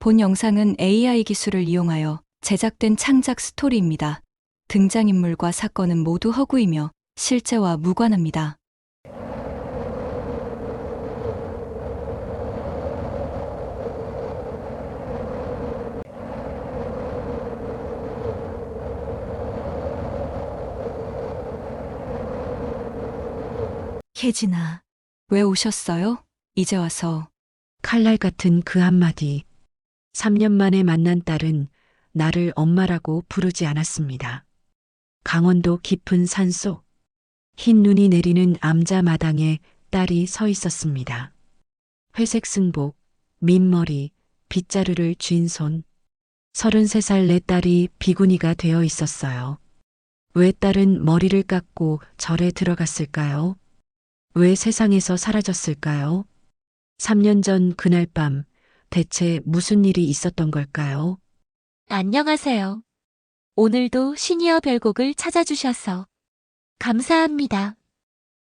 본 영상은 AI 기술을 이용하여 제작된 창작 스토리입니다. 등장인물과 사건은 모두 허구이며 실제와 무관합니다. 혜진아, 왜 오셨어요? 이제 와서. 칼날 같은 그 한마디. 3년 만에 만난 딸은 나를 엄마라고 부르지 않았습니다. 강원도 깊은 산속, 흰 눈이 내리는 암자 마당에 딸이 서 있었습니다. 회색 승복, 민머리, 빗자루를 쥔 손. 33살 내 딸이 비구니가 되어 있었어요. 왜 딸은 머리를 깎고 절에 들어갔을까요? 왜 세상에서 사라졌을까요? 3년 전 그날 밤 대체 무슨 일이 있었던 걸까요? 안녕하세요. 오늘도 시니어 별곡을 찾아주셔서 감사합니다.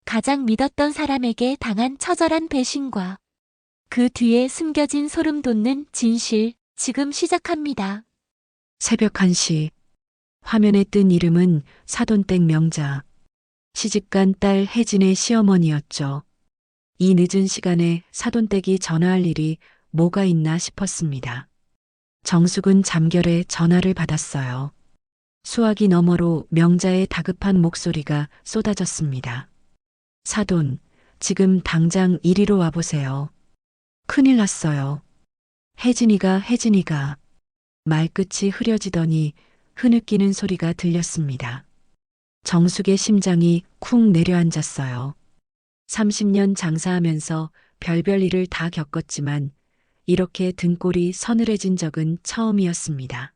가장 믿었던 사람에게 당한 처절한 배신과 그 뒤에 숨겨진 소름 돋는 진실, 지금 시작합니다. 새벽 1시 화면에 뜬 이름은 사돈댁 명자. 시집간 딸 혜진의 시어머니였죠. 이 늦은 시간에 사돈댁이 전화할 일이 뭐가 있나 싶었습니다. 정숙은 잠결에 전화를 받았어요. 수화기 너머로 명자의 다급한 목소리가 쏟아졌습니다. 사돈, 지금 당장 이리로 와보세요. 큰일 났어요. 혜진이가 말끝이 흐려지더니 흐느끼는 소리가 들렸습니다. 정숙의 심장이 쿵 내려앉았어요. 30년 장사하면서 별별 일을 다 겪었지만 이렇게 등골이 서늘해진 적은 처음이었습니다.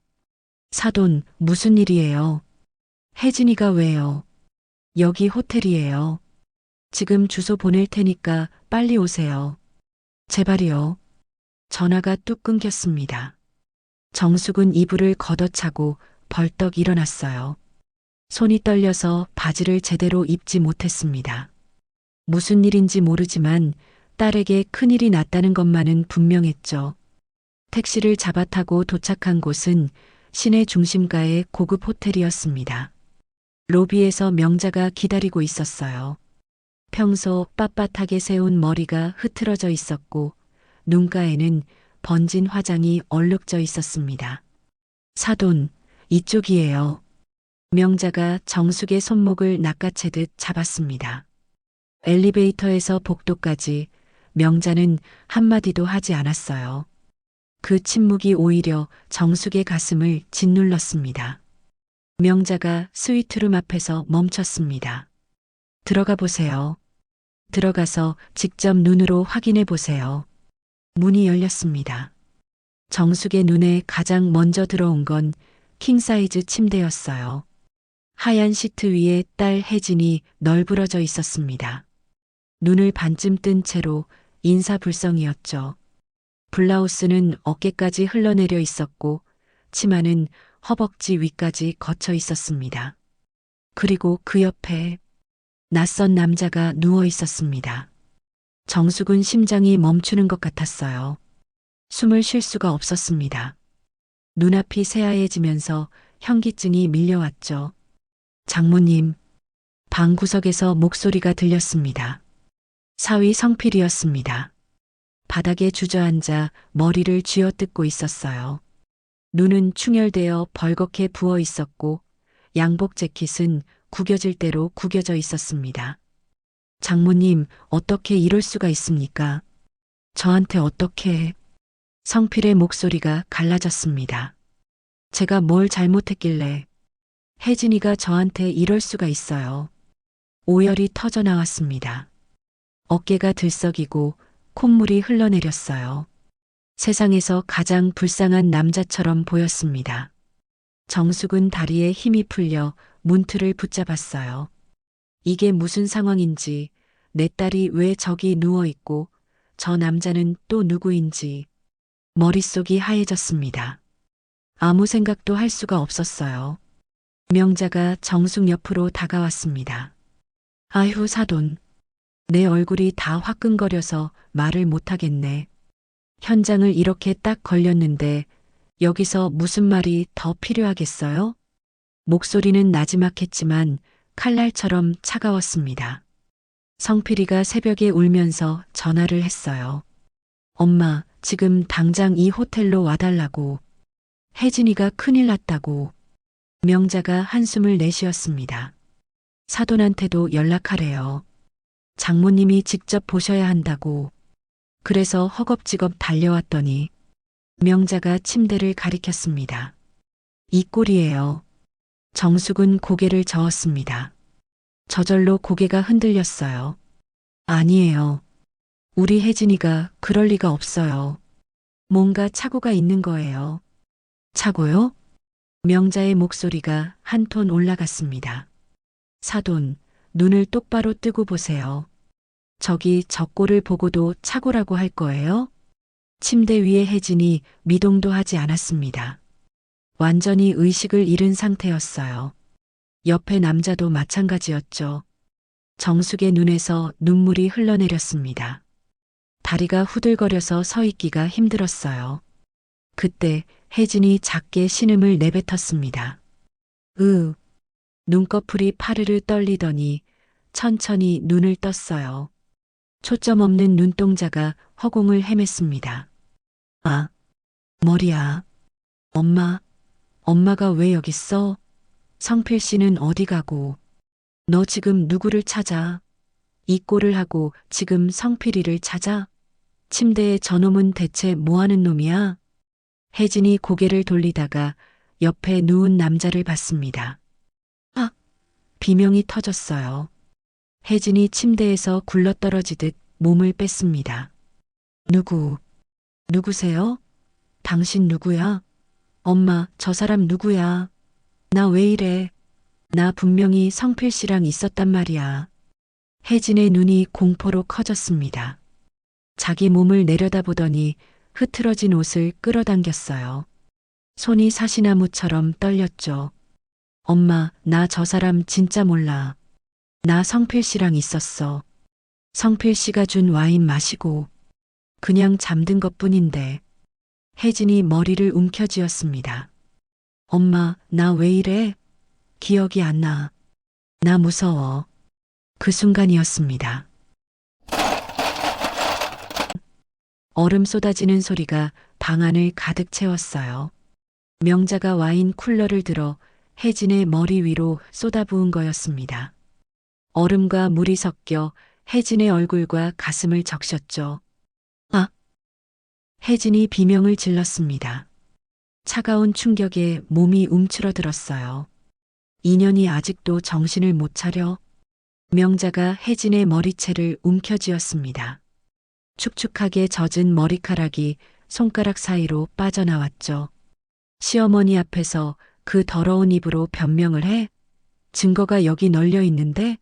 사돈, 무슨 일이에요? 혜진이가 왜요? 여기 호텔이에요. 지금 주소 보낼 테니까 빨리 오세요. 제발이요. 전화가 뚝 끊겼습니다. 정숙은 이불을 걷어차고 벌떡 일어났어요. 손이 떨려서 바지를 제대로 입지 못했습니다. 무슨 일인지 모르지만 딸에게 큰일이 났다는 것만은 분명했죠. 택시를 잡아 타고 도착한 곳은 시내 중심가의 고급 호텔이었습니다. 로비에서 명자가 기다리고 있었어요. 평소 빳빳하게 세운 머리가 흐트러져 있었고 눈가에는 번진 화장이 얼룩져 있었습니다. 사돈, 이쪽이에요. 명자가 정숙의 손목을 낚아채듯 잡았습니다. 엘리베이터에서 복도까지 명자는 한마디도 하지 않았어요. 그 침묵이 오히려 정숙의 가슴을 짓눌렀습니다. 명자가 스위트룸 앞에서 멈췄습니다. 들어가 보세요. 들어가서 직접 눈으로 확인해 보세요. 문이 열렸습니다. 정숙의 눈에 가장 먼저 들어온 건 킹사이즈 침대였어요. 하얀 시트 위에 딸 혜진이 널브러져 있었습니다. 눈을 반쯤 뜬 채로 인사불성이었죠. 블라우스는 어깨까지 흘러내려 있었고 치마는 허벅지 위까지 거쳐 있었습니다. 그리고 그 옆에 낯선 남자가 누워 있었습니다. 정숙은 심장이 멈추는 것 같았어요. 숨을 쉴 수가 없었습니다. 눈앞이 새하얘지면서 현기증이 밀려왔죠. 장모님, 방 구석에서 목소리가 들렸습니다. 사위 성필이었습니다. 바닥에 주저앉아 머리를 쥐어뜯고 있었어요. 눈은 충혈되어 벌겋게 부어 있었고 양복 재킷은 구겨질 대로 구겨져 있었습니다. 장모님, 어떻게 이럴 수가 있습니까? 저한테 어떻게... 성필의 목소리가 갈라졌습니다. 제가 뭘 잘못했길래 혜진이가 저한테 이럴 수가 있어요. 오열이 터져 나왔습니다. 어깨가 들썩이고 콧물이 흘러내렸어요. 세상에서 가장 불쌍한 남자처럼 보였습니다. 정숙은 다리에 힘이 풀려 문틀을 붙잡았어요. 이게 무슨 상황인지, 내 딸이 왜 저기 누워있고 저 남자는 또 누구인지 머릿속이 하얘졌습니다. 아무 생각도 할 수가 없었어요. 명자가 정숙 옆으로 다가왔습니다. 아휴 사돈, 내 얼굴이 다 화끈거려서 말을 못하겠네. 현장을 이렇게 딱 걸렸는데 여기서 무슨 말이 더 필요하겠어요? 목소리는 나지막했지만 칼날처럼 차가웠습니다. 성필이가 새벽에 울면서 전화를 했어요. 엄마, 지금 당장 이 호텔로 와달라고. 혜진이가 큰일 났다고. 명자가 한숨을 내쉬었습니다. 사돈한테도 연락하래요. 장모님이 직접 보셔야 한다고. 그래서 허겁지겁 달려왔더니 명자가 침대를 가리켰습니다. 이 꼴이에요. 정숙은 고개를 저었습니다. 저절로 고개가 흔들렸어요. 아니에요. 우리 혜진이가 그럴 리가 없어요. 뭔가 착오가 있는 거예요. 착오요? 명자의 목소리가 한 톤 올라갔습니다. 사돈, 눈을 똑바로 뜨고 보세요. 저기 저 꼴을 보고도 착오라고 할 거예요? 침대 위에 혜진이 미동도 하지 않았습니다. 완전히 의식을 잃은 상태였어요. 옆에 남자도 마찬가지였죠. 정숙의 눈에서 눈물이 흘러내렸습니다. 다리가 후들거려서 서 있기가 힘들었어요. 그때 혜진이 작게 신음을 내뱉었습니다. 눈꺼풀이 파르르 떨리더니 천천히 눈을 떴어요. 초점 없는 눈동자가 허공을 헤맸습니다. 아, 머리야. 엄마가 왜 여기 있어? 성필 씨는 어디 가고? 너 지금 누구를 찾아? 이 꼴을 하고 지금 성필이를 찾아? 침대에 저놈은 대체 뭐 하는 놈이야? 혜진이 고개를 돌리다가 옆에 누운 남자를 봤습니다. 아! 비명이 터졌어요. 혜진이 침대에서 굴러떨어지듯 몸을 뺐습니다. 누구세요? 당신 누구야? 엄마, 저 사람 누구야? 나 왜 이래? 나 분명히 성필 씨랑 있었단 말이야. 혜진의 눈이 공포로 커졌습니다. 자기 몸을 내려다보더니 흐트러진 옷을 끌어당겼어요. 손이 사시나무처럼 떨렸죠. 엄마, 나 저 사람 진짜 몰라. 나 성필 씨랑 있었어. 성필 씨가 준 와인 마시고 그냥 잠든 것뿐인데. 혜진이 머리를 움켜쥐었습니다. 엄마, 나 왜 이래? 기억이 안 나. 나 무서워. 그 순간이었습니다. 얼음 쏟아지는 소리가 방 안을 가득 채웠어요. 명자가 와인 쿨러를 들어 혜진의 머리 위로 쏟아부은 거였습니다. 얼음과 물이 섞여 혜진의 얼굴과 가슴을 적셨죠. 아! 혜진이 비명을 질렀습니다. 차가운 충격에 몸이 움츠러들었어요. 인연이 아직도 정신을 못 차려 명자가 혜진의 머리채를 움켜쥐었습니다. 축축하게 젖은 머리카락이 손가락 사이로 빠져나왔죠. 시어머니 앞에서 그 더러운 입으로 변명을 해? 증거가 여기 널려 있는데?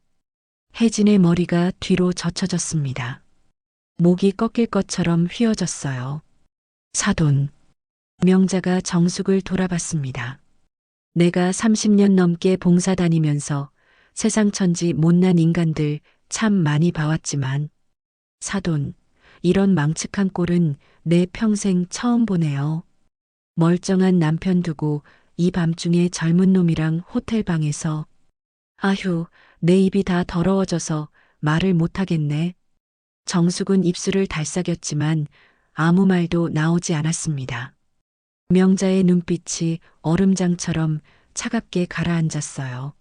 혜진의 머리가 뒤로 젖혀졌습니다. 목이 꺾일 것처럼 휘어졌어요. 사돈. 명자가 정숙을 돌아봤습니다. 내가 30년 넘게 봉사 다니면서 세상 천지 못난 인간들 참 많이 봐왔지만 사돈, 이런 망측한 꼴은 내 평생 처음 보네요. 멀쩡한 남편 두고 이 밤중에 젊은 놈이랑 호텔방에서 아휴, 내 입이 다 더러워져서 말을 못하겠네. 정숙은 입술을 달싹였지만 아무 말도 나오지 않았습니다. 명자의 눈빛이 얼음장처럼 차갑게 가라앉았어요.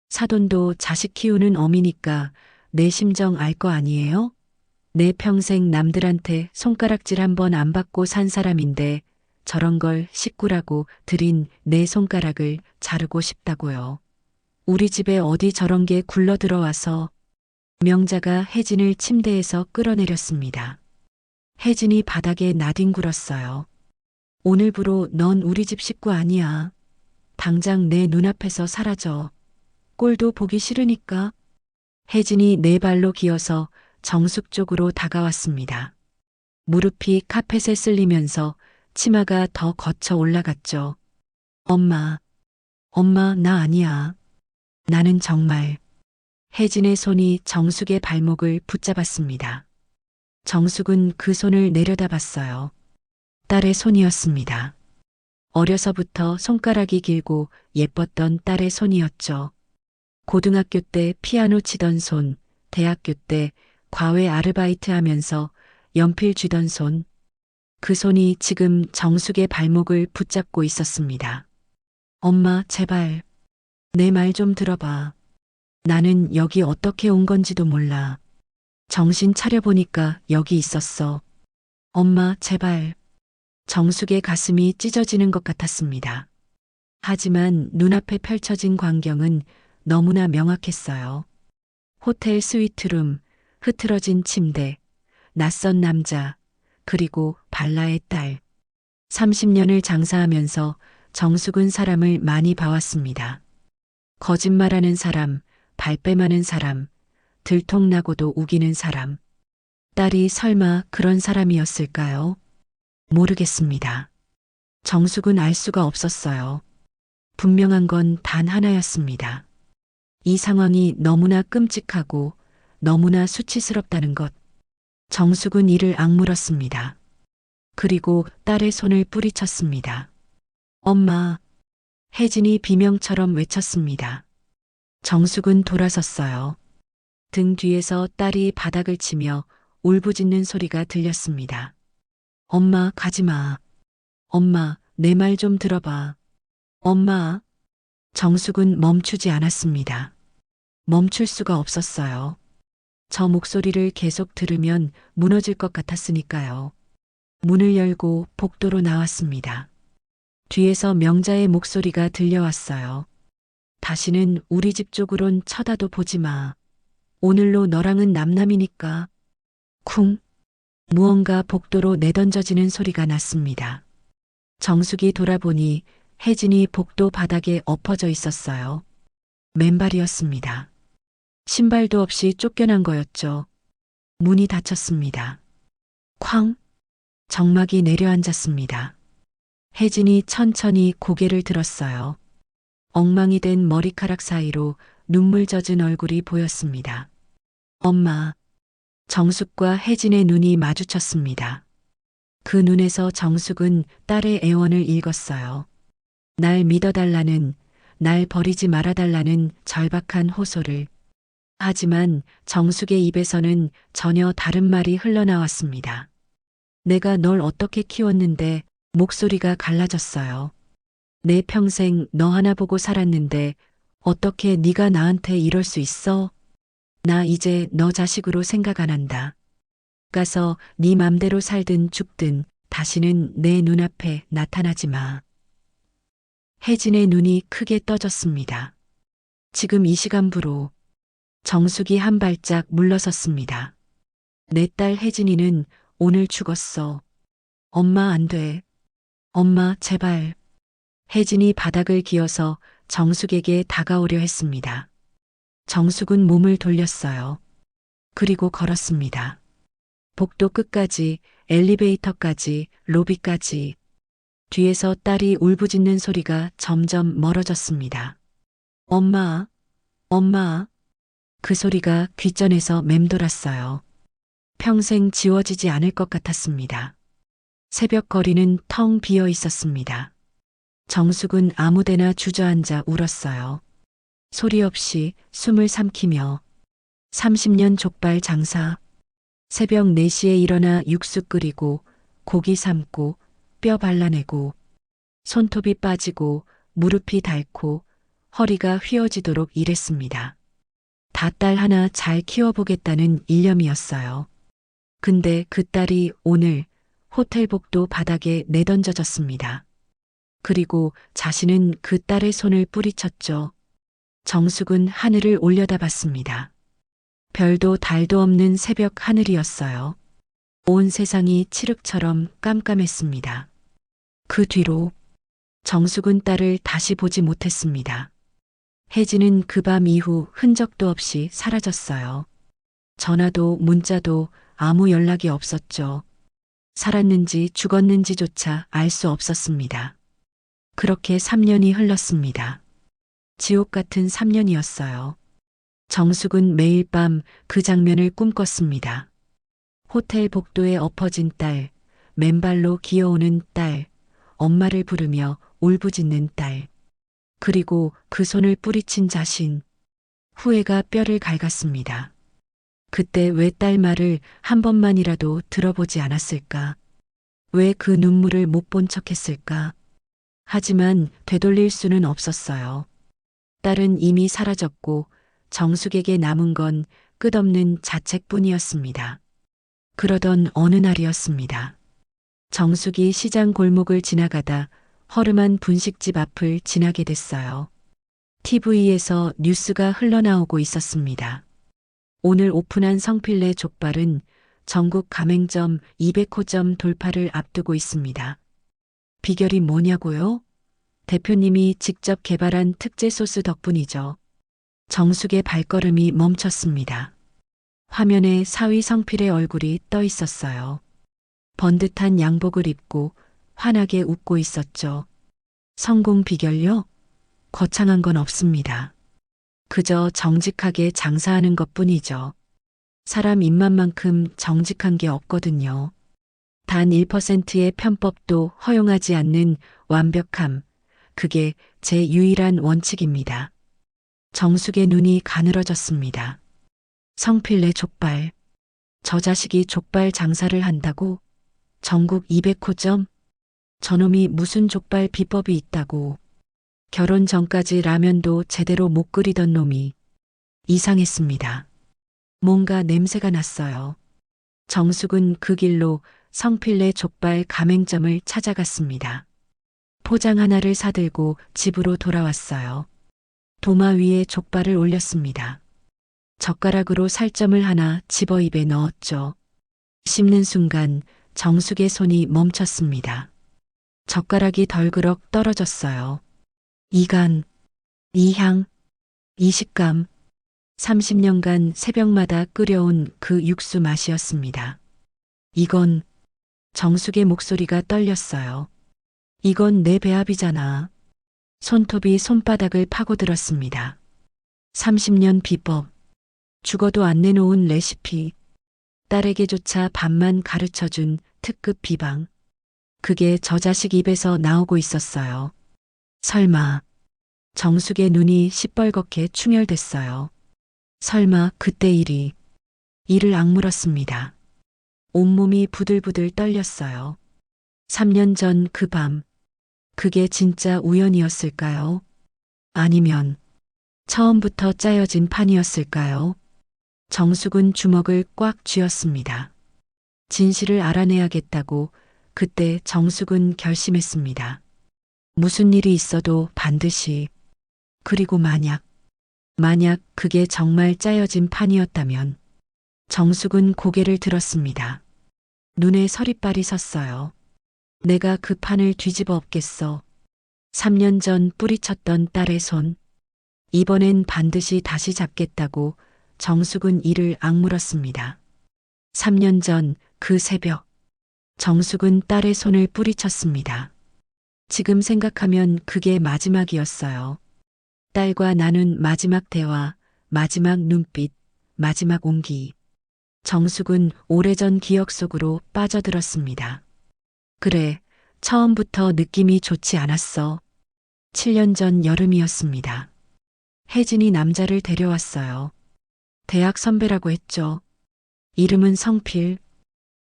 사돈도 자식 키우는 어미니까 내 심정 알 거 아니에요? 내 평생 남들한테 손가락질 한 번 안 받고 산 사람인데 저런 걸 식구라고 들인 내 손가락을 자르고 싶다고요. 우리 집에 어디 저런 게 굴러 들어와서. 명자가 혜진을 침대에서 끌어내렸습니다. 혜진이 바닥에 나뒹굴었어요. 오늘부로 넌 우리 집 식구 아니야. 당장 내 눈앞에서 사라져. 꼴도 보기 싫으니까. 혜진이 네 발로 기어서 정숙 쪽으로 다가왔습니다. 무릎이 카펫에 쓸리면서 치마가 더 거쳐 올라갔죠. 엄마, 나 아니야. 나는 정말. 혜진의 손이 정숙의 발목을 붙잡았습니다. 정숙은 그 손을 내려다봤어요. 딸의 손이었습니다. 어려서부터 손가락이 길고 예뻤던 딸의 손이었죠. 고등학교 때 피아노 치던 손, 대학교 때 과외 아르바이트 하면서 연필 쥐던 손. 그 손이 지금 정숙의 발목을 붙잡고 있었습니다. 엄마, 제발. 내 말 좀 들어봐. 나는 여기 어떻게 온 건지도 몰라. 정신 차려보니까 여기 있었어. 엄마, 제발. 정숙의 가슴이 찢어지는 것 같았습니다. 하지만 눈앞에 펼쳐진 광경은 너무나 명확했어요. 호텔 스위트룸, 흐트러진 침대, 낯선 남자, 그리고 발라의 딸. 30년을 장사하면서 정숙은 사람을 많이 봐왔습니다. 거짓말하는 사람, 발뺌하는 사람, 들통나고도 우기는 사람. 딸이 설마 그런 사람이었을까요? 모르겠습니다. 정숙은 알 수가 없었어요. 분명한 건 단 하나였습니다. 이 상황이 너무나 끔찍하고 너무나 수치스럽다는 것. 정숙은 이를 악물었습니다. 그리고 딸의 손을 뿌리쳤습니다. 엄마. 혜진이 비명처럼 외쳤습니다. 정숙은 돌아섰어요. 등 뒤에서 딸이 바닥을 치며 울부짖는 소리가 들렸습니다. 엄마, 가지 마. 엄마, 내 말 좀 들어봐. 엄마. 정숙은 멈추지 않았습니다. 멈출 수가 없었어요. 저 목소리를 계속 들으면 무너질 것 같았으니까요. 문을 열고 복도로 나왔습니다. 뒤에서 명자의 목소리가 들려왔어요. 다시는 우리 집 쪽으론 쳐다도 보지 마. 오늘로 너랑은 남남이니까. 쿵. 무언가 복도로 내던져지는 소리가 났습니다. 정숙이 돌아보니 혜진이 복도 바닥에 엎어져 있었어요. 맨발이었습니다. 신발도 없이 쫓겨난 거였죠. 문이 닫혔습니다. 쾅. 정막이 내려앉았습니다. 혜진이 천천히 고개를 들었어요. 엉망이 된 머리카락 사이로 눈물 젖은 얼굴이 보였습니다. 엄마. 정숙과 혜진의 눈이 마주쳤습니다. 그 눈에서 정숙은 딸의 애원을 읽었어요. 날 믿어달라는, 날 버리지 말아달라는 절박한 호소를. 하지만 정숙의 입에서는 전혀 다른 말이 흘러나왔습니다. 내가 널 어떻게 키웠는데. 목소리가 갈라졌어요. 내 평생 너 하나 보고 살았는데 어떻게 네가 나한테 이럴 수 있어? 나 이제 너 자식으로 생각 안 한다. 가서 네 맘대로 살든 죽든 다시는 내 눈앞에 나타나지 마. 혜진의 눈이 크게 떠졌습니다. 지금 이 시간부로. 정숙이 한 발짝 물러섰습니다. 내 딸 혜진이는 오늘 죽었어. 엄마, 안 돼. 엄마, 제발. 혜진이 바닥을 기어서 정숙에게 다가오려 했습니다. 정숙은 몸을 돌렸어요. 그리고 걸었습니다. 복도 끝까지, 엘리베이터까지, 로비까지. 뒤에서 딸이 울부짖는 소리가 점점 멀어졌습니다. 엄마, 엄마. 그 소리가 귓전에서 맴돌았어요. 평생 지워지지 않을 것 같았습니다. 새벽 거리는 텅 비어 있었습니다. 정숙은 아무데나 주저앉아 울었어요. 소리 없이 숨을 삼키며. 30년 족발 장사. 새벽 4시에 일어나 육수 끓이고 고기 삶고 뼈 발라내고 손톱이 빠지고 무릎이 닳고 허리가 휘어지도록 일했습니다. 다 딸 하나 잘 키워보겠다는 일념이었어요. 근데 그 딸이 오늘 호텔 복도 바닥에 내던져졌습니다. 그리고 자신은 그 딸의 손을 뿌리쳤죠. 정숙은 하늘을 올려다봤습니다. 별도 달도 없는 새벽 하늘이었어요. 온 세상이 칠흑처럼 깜깜했습니다. 그 뒤로 정숙은 딸을 다시 보지 못했습니다. 혜진은 그 밤 이후 흔적도 없이 사라졌어요. 전화도 문자도 아무 연락이 없었죠. 살았는지 죽었는지조차 알 수 없었습니다. 그렇게 3년이 흘렀습니다. 지옥 같은 3년이었어요. 정숙은 매일 밤 그 장면을 꿈꿨습니다. 호텔 복도에 엎어진 딸, 맨발로 기어오는 딸, 엄마를 부르며 울부짖는 딸, 그리고 그 손을 뿌리친 자신, 후회가 뼈를 갉았습니다. 그때 왜 딸 말을 한 번만이라도 들어보지 않았을까? 왜 그 눈물을 못 본 척했을까? 하지만 되돌릴 수는 없었어요. 딸은 이미 사라졌고 정숙에게 남은 건 끝없는 자책뿐이었습니다. 그러던 어느 날이었습니다. 정숙이 시장 골목을 지나가다 허름한 분식집 앞을 지나게 됐어요. TV에서 뉴스가 흘러나오고 있었습니다. 오늘 오픈한 성필래 족발은 전국 가맹점 200호점 돌파를 앞두고 있습니다. 비결이 뭐냐고요? 대표님이 직접 개발한 특제 소스 덕분이죠. 정숙의 발걸음이 멈췄습니다. 화면에 사위 성필의 얼굴이 떠 있었어요. 번듯한 양복을 입고 환하게 웃고 있었죠. 성공 비결요? 거창한 건 없습니다. 그저 정직하게 장사하는 것뿐이죠. 사람 입맛만큼 정직한 게 없거든요. 단 1%의 편법도 허용하지 않는 완벽함, 그게 제 유일한 원칙입니다. 정숙의 눈이 가늘어졌습니다. 성필래 족발. 저 자식이 족발 장사를 한다고? 전국 200호점? 저놈이 무슨 족발 비법이 있다고. 결혼 전까지 라면도 제대로 못 끓이던 놈이. 이상했습니다. 뭔가 냄새가 났어요. 정숙은 그 길로 성필래 족발 가맹점을 찾아갔습니다. 포장 하나를 사들고 집으로 돌아왔어요. 도마 위에 족발을 올렸습니다. 젓가락으로 살점을 하나 집어 입에 넣었죠. 씹는 순간 정숙의 손이 멈췄습니다. 젓가락이 덜그럭 떨어졌어요. 이 간, 이 향, 이 식감, 30년간 새벽마다 끓여온 그 육수 맛이었습니다. 이건, 정숙의 목소리가 떨렸어요. 이건 내 배합이잖아. 손톱이 손바닥을 파고들었습니다. 30년 비법, 죽어도 안 내놓은 레시피, 딸에게조차 반만 가르쳐준 특급 비방. 그게 저 자식 입에서 나오고 있었어요. 설마, 정숙의 눈이 시뻘겋게 충혈됐어요. 설마 그때 이를 악물었습니다. 온몸이 부들부들 떨렸어요. 3년 전 그 밤, 그게 진짜 우연이었을까요? 아니면 처음부터 짜여진 판이었을까요? 정숙은 주먹을 꽉 쥐었습니다. 진실을 알아내야겠다고 그때 정숙은 결심했습니다. 무슨 일이 있어도 반드시. 그리고 만약 그게 정말 짜여진 판이었다면 정숙은 고개를 들었습니다. 눈에 서리빨이 섰어요. 내가 그 판을 뒤집어 엎겠어. 3년 전 뿌리쳤던 딸의 손. 이번엔 반드시 다시 잡겠다고 정숙은 이를 악물었습니다. 3년 전 그 새벽, 정숙은 딸의 손을 뿌리쳤습니다. 지금 생각하면 그게 마지막이었어요. 딸과 나눈 마지막 대화, 마지막 눈빛, 마지막 온기. 정숙은 오래전 기억 속으로 빠져들었습니다. 그래, 처음부터 느낌이 좋지 않았어. 7년 전 여름이었습니다. 혜진이 남자를 데려왔어요. 대학 선배라고 했죠. 이름은 성필.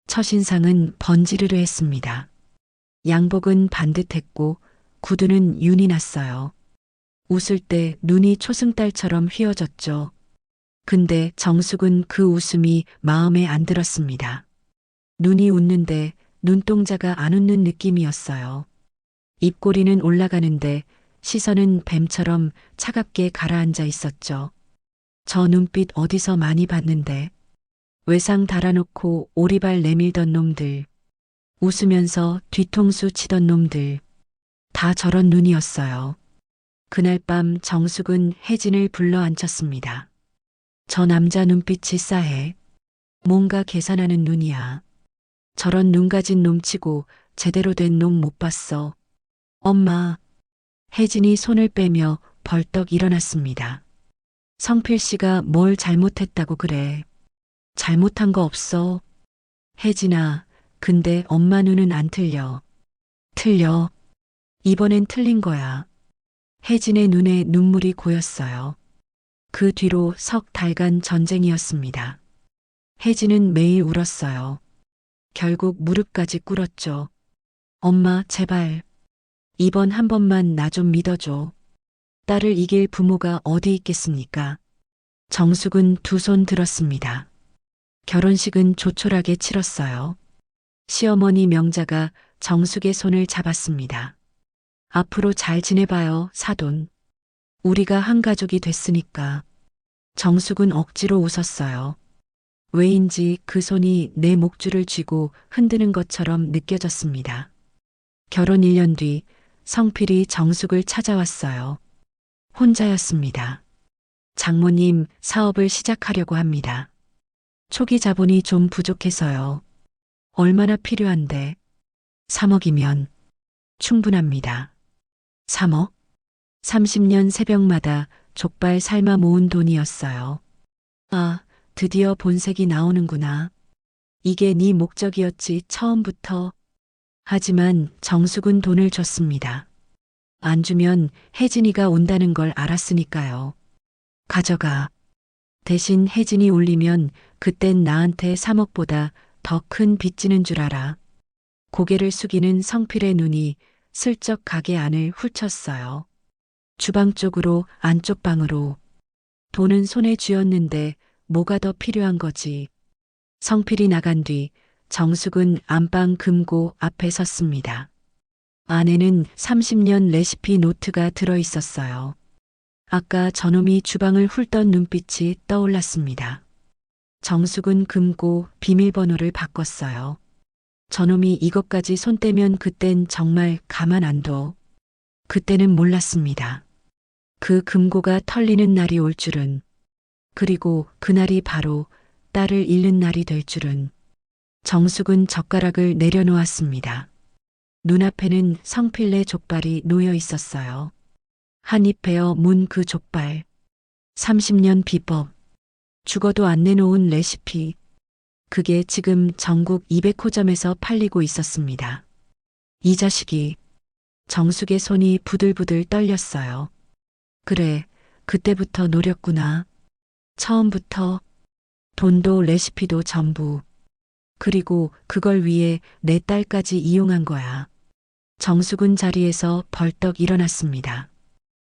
첫인상은 번지르르 했습니다. 양복은 반듯했고 구두는 윤이 났어요. 웃을 때 눈이 초승달처럼 휘어졌죠. 근데 정숙은 그 웃음이 마음에 안 들었습니다. 눈이 웃는데 눈동자가 안 웃는 느낌이었어요. 입꼬리는 올라가는데 시선은 뱀처럼 차갑게 가라앉아 있었죠. 저 눈빛 어디서 많이 봤는데. 외상 달아놓고 오리발 내밀던 놈들. 웃으면서 뒤통수 치던 놈들. 다 저런 눈이었어요. 그날 밤 정숙은 혜진을 불러 앉혔습니다. 저 남자 눈빛이 싸해. 뭔가 계산하는 눈이야. 저런 눈 가진 놈 치고 제대로 된 놈 못 봤어. 엄마. 혜진이 손을 빼며 벌떡 일어났습니다. 성필 씨가 뭘 잘못했다고 그래. 잘못한 거 없어. 혜진아, 근데 엄마 눈은 안 틀려. 틀려. 이번엔 틀린 거야. 혜진의 눈에 눈물이 고였어요. 그 뒤로 석 달간 전쟁이었습니다. 혜진은 매일 울었어요. 결국 무릎까지 꿇었죠. 엄마, 제발. 이번 한 번만 나 좀 믿어줘. 딸을 이길 부모가 어디 있겠습니까? 정숙은 두 손 들었습니다. 결혼식은 조촐하게 치렀어요. 시어머니 명자가 정숙의 손을 잡았습니다. 앞으로 잘 지내봐요, 사돈. 우리가 한 가족이 됐으니까. 정숙은 억지로 웃었어요. 왜인지 그 손이 내 목줄을 쥐고 흔드는 것처럼 느껴졌습니다. 결혼 1년 뒤 성필이 정숙을 찾아왔어요. 혼자였습니다. 장모님, 사업을 시작하려고 합니다. 초기 자본이 좀 부족해서요. 얼마나 필요한데? 3억이면 충분합니다. 3억? 30년 새벽마다 족발 삶아 모은 돈이었어요. 아, 드디어 본색이 나오는구나. 이게 네 목적이었지, 처음부터. 하지만 정숙은 돈을 줬습니다. 안 주면 혜진이가 온다는 걸 알았으니까요. 가져가. 대신 혜진이 울리면 그땐 나한테 3억보다 더 큰 빚 지는 줄 알아. 고개를 숙이는 성필의 눈이 슬쩍 가게 안을 훑쳤어요. 주방 쪽으로, 안쪽 방으로. 돈은 손에 쥐었는데 뭐가 더 필요한 거지. 성필이 나간 뒤 정숙은 안방 금고 앞에 섰습니다. 안에는 30년 레시피 노트가 들어 있었어요. 아까 저놈이 주방을 훑던 눈빛이 떠올랐습니다. 정숙은 금고 비밀번호를 바꿨어요. 저놈이 이것까지 손 떼면 그땐 정말 가만 안 둬. 그때는 몰랐습니다. 그 금고가 털리는 날이 올 줄은, 그리고 그날이 바로 딸을 잃는 날이 될 줄은. 정숙은 젓가락을 내려놓았습니다. 눈앞에는 성필네 족발이 놓여 있었어요. 한입 베어 문 그 족발. 30년 비법. 죽어도 안 내놓은 레시피. 그게 지금 전국 200호점에서 팔리고 있었습니다. 이 자식이. 정숙의 손이 부들부들 떨렸어요. 그래, 그때부터 노렸구나. 처음부터. 돈도 레시피도 전부. 그리고 그걸 위해 내 딸까지 이용한 거야. 정숙은 자리에서 벌떡 일어났습니다.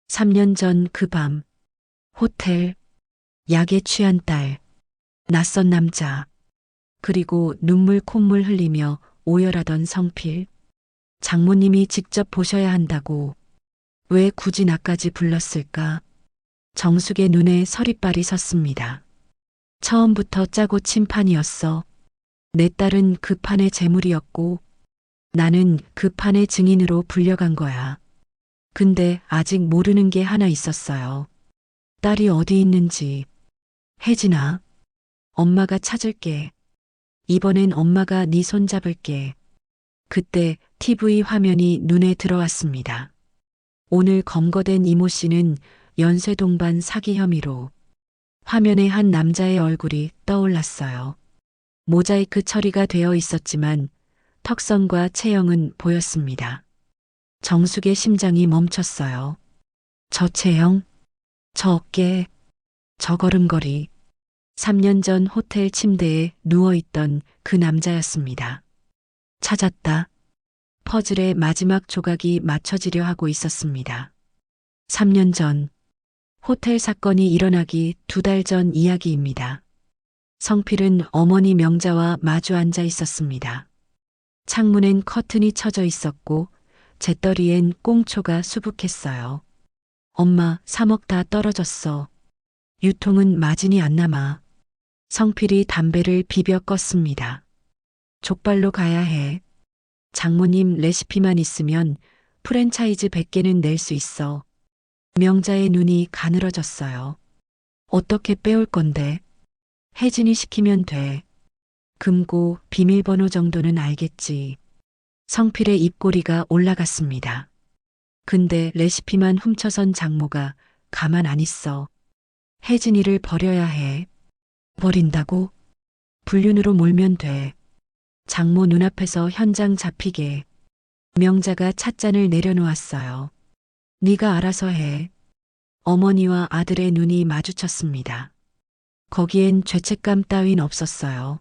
3년 전 그 밤. 호텔. 약에 취한 딸. 낯선 남자. 그리고 눈물 콧물 흘리며 오열하던 성필. 장모님이 직접 보셔야 한다고. 왜 굳이 나까지 불렀을까? 정숙의 눈에 서리빨이 섰습니다. 처음부터 짜고 친 판이었어. 내 딸은 그 판의 재물이었고 나는 그 판의 증인으로 불려간 거야. 근데 아직 모르는 게 하나 있었어요. 딸이 어디 있는지. 혜진아, 엄마가 찾을게. 이번엔 엄마가 네 손 잡을게. 그때 TV 화면이 눈에 들어왔습니다. 오늘 검거된 이모 씨는 연쇄 동반 사기 혐의로. 화면에 한 남자의 얼굴이 떠올랐어요. 모자이크 처리가 되어 있었지만 턱선과 체형은 보였습니다. 정숙의 심장이 멈췄어요. 저 체형, 저 어깨, 저 걸음걸이. 3년 전 호텔 침대에 누워있던 그 남자였습니다. 찾았다. 퍼즐의 마지막 조각이 맞춰지려 하고 있었습니다. 3년 전, 호텔 사건이 일어나기 2달 전 이야기입니다. 성필은 어머니 명자와 마주 앉아 있었습니다. 창문엔 커튼이 쳐져 있었고 재떨이엔 꽁초가 수북했어요. 엄마, 3억 다 떨어졌어. 유통은 마진이 안 남아. 성필이 담배를 비벼 껐습니다. 족발로 가야 해. 장모님 레시피만 있으면 프랜차이즈 100개는 낼 수 있어. 명자의 눈이 가늘어졌어요. 어떻게 빼올 건데? 혜진이 시키면 돼. 금고 비밀번호 정도는 알겠지. 성필의 입꼬리가 올라갔습니다. 근데 레시피만 훔쳐선 장모가 가만 안 있어. 혜진이를 버려야 해. 버린다고? 불륜으로 몰면 돼. 장모 눈앞에서 현장 잡히게 명자가 찻잔을 내려놓았어요. 네가 알아서 해. 어머니와 아들의 눈이 마주쳤습니다. 거기엔 죄책감 따윈 없었어요.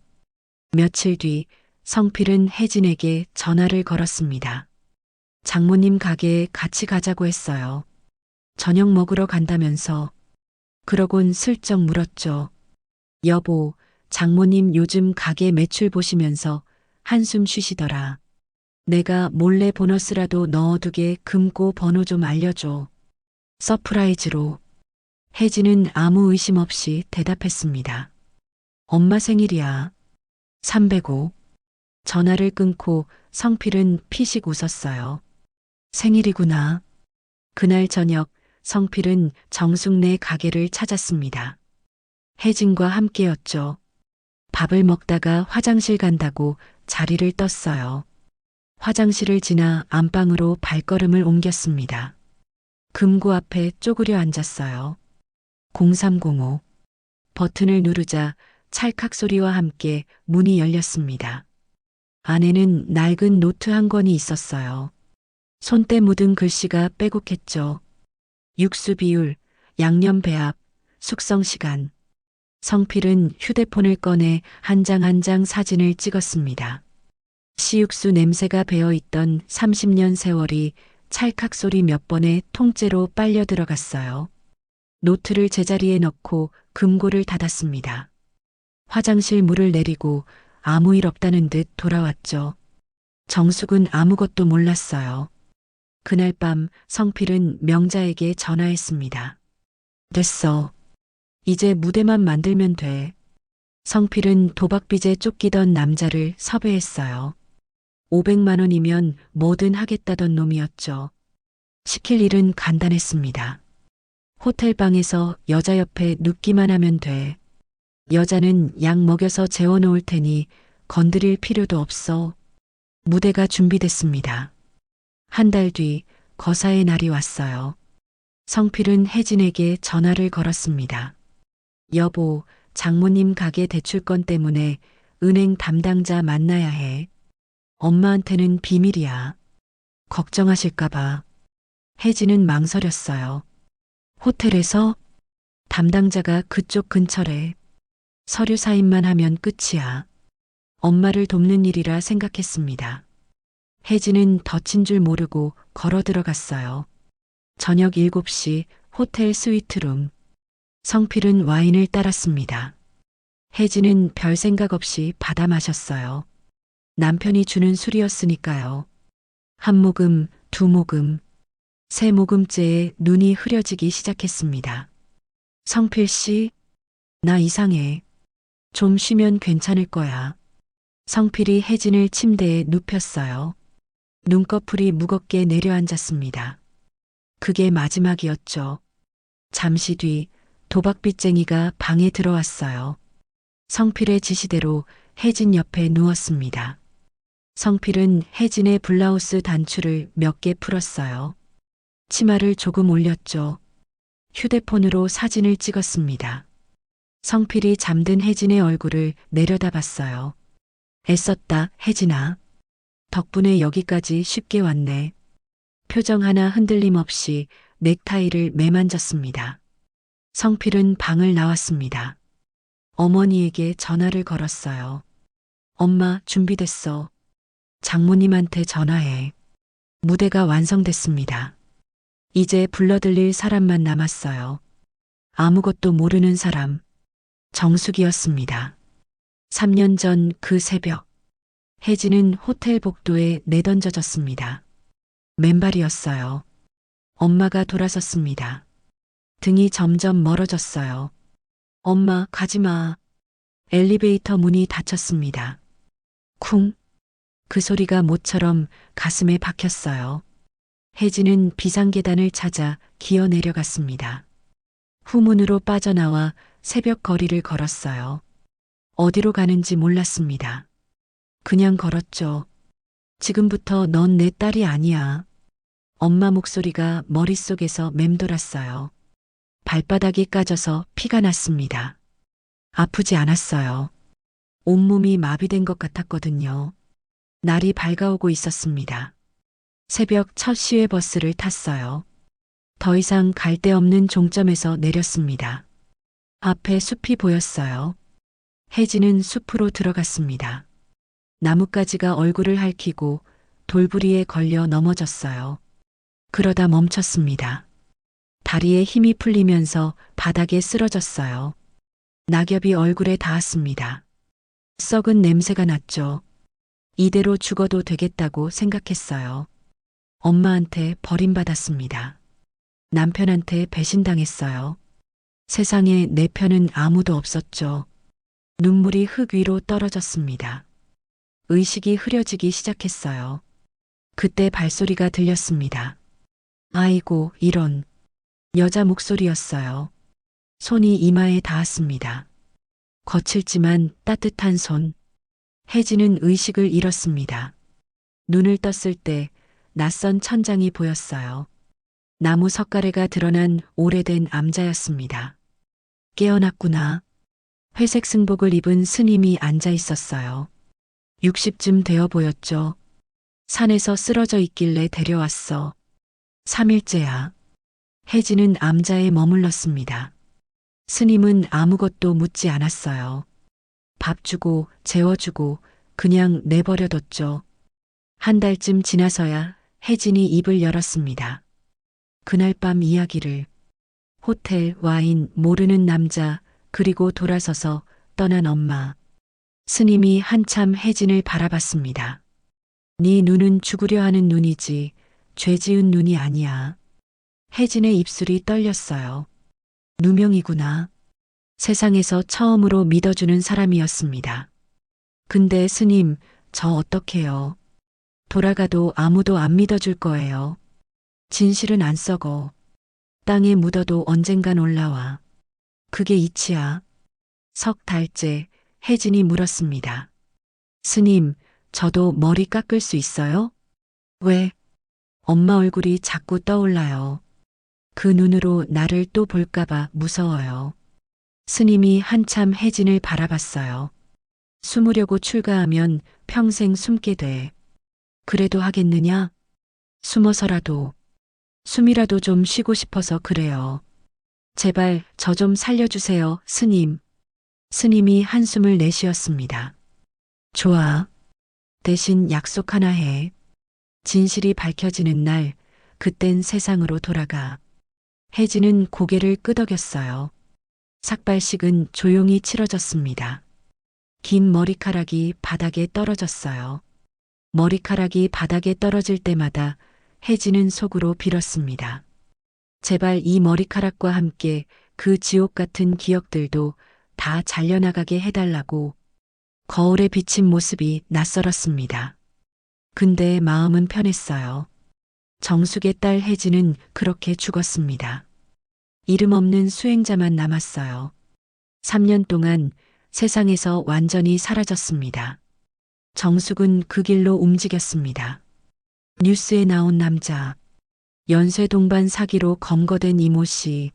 며칠 뒤 성필은 혜진에게 전화를 걸었습니다. 장모님 가게에 같이 가자고 했어요. 저녁 먹으러 간다면서. 그러곤 슬쩍 물었죠. 여보, 장모님 요즘 가게 매출 보시면서 한숨 쉬시더라. 내가 몰래 보너스라도 넣어두게 금고 번호 좀 알려줘. 서프라이즈로. 혜진은 아무 의심 없이 대답했습니다. 엄마 생일이야. 305. 전화를 끊고 성필은 피식 웃었어요. 생일이구나. 그날 저녁 성필은 정숙네 가게를 찾았습니다. 혜진과 함께였죠. 밥을 먹다가 화장실 간다고 자리를 떴어요. 화장실을 지나 안방으로 발걸음을 옮겼습니다. 금고 앞에 쪼그려 앉았어요. 0305. 버튼을 누르자 찰칵 소리와 함께 문이 열렸습니다. 안에는 낡은 노트 한 권이 있었어요. 손때 묻은 글씨가 빼곡했죠. 육수 비율, 양념 배합, 숙성 시간. 성필은 휴대폰을 꺼내 한 장 한 장 사진을 찍었습니다. 시육수 냄새가 배어있던 30년 세월이 찰칵 소리 몇 번에 통째로 빨려 들어갔어요. 노트를 제자리에 넣고 금고를 닫았습니다. 화장실 문을 내리고 아무 일 없다는 듯 돌아왔죠. 정숙은 아무것도 몰랐어요. 그날 밤 성필은 명자에게 전화했습니다. 됐어. 이제 무대만 만들면 돼. 성필은 도박빚에 쫓기던 남자를 섭외했어요. 500만 원이면 뭐든 하겠다던 놈이었죠. 시킬 일은 간단했습니다. 호텔방에서 여자 옆에 눕기만 하면 돼. 여자는 약 먹여서 재워놓을 테니 건드릴 필요도 없어. 무대가 준비됐습니다. 한 달 뒤 거사의 날이 왔어요. 성필은 혜진에게 전화를 걸었습니다. 여보, 장모님 가게 대출건 때문에 은행 담당자 만나야 해. 엄마한테는 비밀이야. 걱정하실까봐. 혜진은 망설였어요. 호텔에서? 담당자가 그쪽 근처래. 서류 사인만 하면 끝이야. 엄마를 돕는 일이라 생각했습니다. 혜진은 덫인 줄 모르고 걸어 들어갔어요. 저녁 7시 호텔 스위트룸. 성필은 와인을 따랐습니다. 혜진은 별 생각 없이 받아 마셨어요. 남편이 주는 술이었으니까요. 한 모금, 두 모금, 세 모금째에 눈이 흐려지기 시작했습니다. 성필 씨, 나 이상해. 좀 쉬면 괜찮을 거야. 성필이 혜진을 침대에 눕혔어요. 눈꺼풀이 무겁게 내려앉았습니다. 그게 마지막이었죠. 잠시 뒤 도박빚쟁이가 방에 들어왔어요. 성필의 지시대로 혜진 옆에 누웠습니다. 성필은 혜진의 블라우스 단추를 몇 개 풀었어요. 치마를 조금 올렸죠. 휴대폰으로 사진을 찍었습니다. 성필이 잠든 혜진의 얼굴을 내려다봤어요. 애썼다, 혜진아. 덕분에 여기까지 쉽게 왔네. 표정 하나 흔들림 없이 넥타이를 매만졌습니다. 성필은 방을 나왔습니다. 어머니에게 전화를 걸었어요. 엄마, 준비됐어. 장모님한테 전화해. 무대가 완성됐습니다. 이제 불러들릴 사람만 남았어요. 아무것도 모르는 사람. 정숙이었습니다. 3년 전 그 새벽. 혜진은 호텔 복도에 내던져졌습니다. 맨발이었어요. 엄마가 돌아섰습니다. 등이 점점 멀어졌어요. 엄마, 가지마. 엘리베이터 문이 닫혔습니다. 쿵. 그 소리가 모처럼 가슴에 박혔어요. 혜진은 비상계단을 찾아 기어 내려갔습니다. 후문으로 빠져나와 새벽 거리를 걸었어요. 어디로 가는지 몰랐습니다. 그냥 걸었죠. 지금부터 넌 내 딸이 아니야. 엄마 목소리가 머릿속에서 맴돌았어요. 발바닥이 까져서 피가 났습니다. 아프지 않았어요. 온몸이 마비된 것 같았거든요. 날이 밝아오고 있었습니다. 새벽 첫 시외버스를 탔어요. 더 이상 갈 데 없는 종점에서 내렸습니다. 앞에 숲이 보였어요. 혜진은 숲으로 들어갔습니다. 나뭇가지가 얼굴을 핥히고 돌부리에 걸려 넘어졌어요. 그러다 멈췄습니다. 다리에 힘이 풀리면서 바닥에 쓰러졌어요. 낙엽이 얼굴에 닿았습니다. 썩은 냄새가 났죠. 이대로 죽어도 되겠다고 생각했어요. 엄마한테 버림받았습니다. 남편한테 배신당했어요. 세상에 내 편은 아무도 없었죠. 눈물이 흙 위로 떨어졌습니다. 의식이 흐려지기 시작했어요. 그때 발소리가 들렸습니다. 아이고, 이런. 여자 목소리였어요. 손이 이마에 닿았습니다. 거칠지만 따뜻한 손. 혜진은 의식을 잃었습니다. 눈을 떴을 때 낯선 천장이 보였어요. 나무 석가래가 드러난 오래된 암자였습니다. 깨어났구나. 회색 승복을 입은 스님이 앉아 있었어요. 60쯤 되어 보였죠. 산에서 쓰러져 있길래 데려왔어. 3일째야. 혜진은 암자에 머물렀습니다. 스님은 아무것도 묻지 않았어요. 밥 주고 재워주고 그냥 내버려뒀죠. 한 달쯤 지나서야 혜진이 입을 열었습니다. 그날 밤 이야기를. 호텔, 와인, 모르는 남자, 그리고 돌아서서 떠난 엄마. 스님이 한참 혜진을 바라봤습니다. 네 눈은 죽으려 하는 눈이지 죄 지은 눈이 아니야. 혜진의 입술이 떨렸어요. 누명이구나. 세상에서 처음으로 믿어주는 사람이었습니다. 근데 스님, 저 어떡해요? 돌아가도 아무도 안 믿어줄 거예요. 진실은 안 썩어. 땅에 묻어도 언젠간 올라와. 그게 이치야. 석 달째 혜진이 물었습니다. 스님, 저도 머리 깎을 수 있어요? 왜? 엄마 얼굴이 자꾸 떠올라요. 그 눈으로 나를 또 볼까봐 무서워요. 스님이 한참 혜진을 바라봤어요. 숨으려고 출가하면 평생 숨게 돼. 그래도 하겠느냐? 숨어서라도. 숨이라도 좀 쉬고 싶어서 그래요. 제발 저 좀 살려주세요, 스님. 스님이 한숨을 내쉬었습니다. 좋아. 대신 약속 하나 해. 진실이 밝혀지는 날, 그땐 세상으로 돌아가. 혜진은 고개를 끄덕였어요. 삭발식은 조용히 치러졌습니다. 긴 머리카락이 바닥에 떨어졌어요. 머리카락이 바닥에 떨어질 때마다 혜진은 속으로 빌었습니다. 제발 이 머리카락과 함께 그 지옥 같은 기억들도 다 잘려나가게 해달라고. 거울에 비친 모습이 낯설었습니다. 근데 마음은 편했어요. 정숙의 딸 혜진은 그렇게 죽었습니다. 이름 없는 수행자만 남았어요. 3년 동안 세상에서 완전히 사라졌습니다. 정숙은 그 길로 움직였습니다. 뉴스에 나온 남자, 연쇄 동반 사기로 검거된 이모 씨,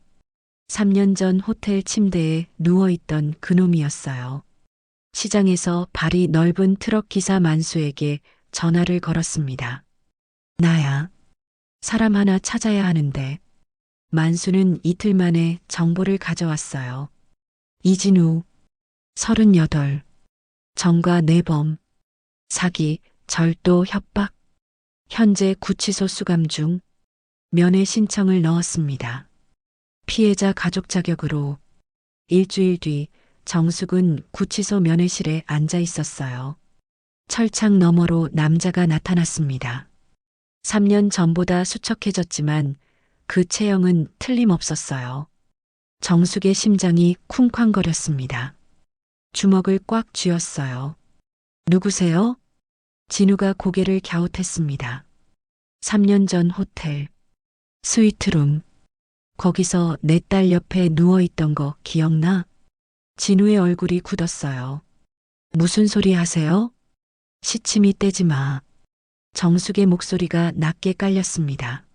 3년 전 호텔 침대에 누워있던 그놈이었어요. 시장에서 발이 넓은 트럭 기사 만수에게 전화를 걸었습니다. 나야. 사람 하나 찾아야 하는데. 만수는 이틀 만에 정보를 가져왔어요. 이진우, 38, 정과 내범, 사기, 절도, 협박. 현재 구치소 수감 중. 면회 신청을 넣었습니다. 피해자 가족 자격으로. 일주일 뒤 정숙은 구치소 면회실에 앉아 있었어요. 철창 너머로 남자가 나타났습니다. 3년 전보다 수척해졌지만 그 체형은 틀림없었어요. 정숙의 심장이 쿵쾅거렸습니다. 주먹을 꽉 쥐었어요. 누구세요? 진우가 고개를 갸웃했습니다. 3년 전 호텔. 스위트룸. 거기서 내 딸 옆에 누워있던 거 기억나? 진우의 얼굴이 굳었어요. 무슨 소리 하세요? 시침이 떼지 마. 정숙의 목소리가 낮게 깔렸습니다.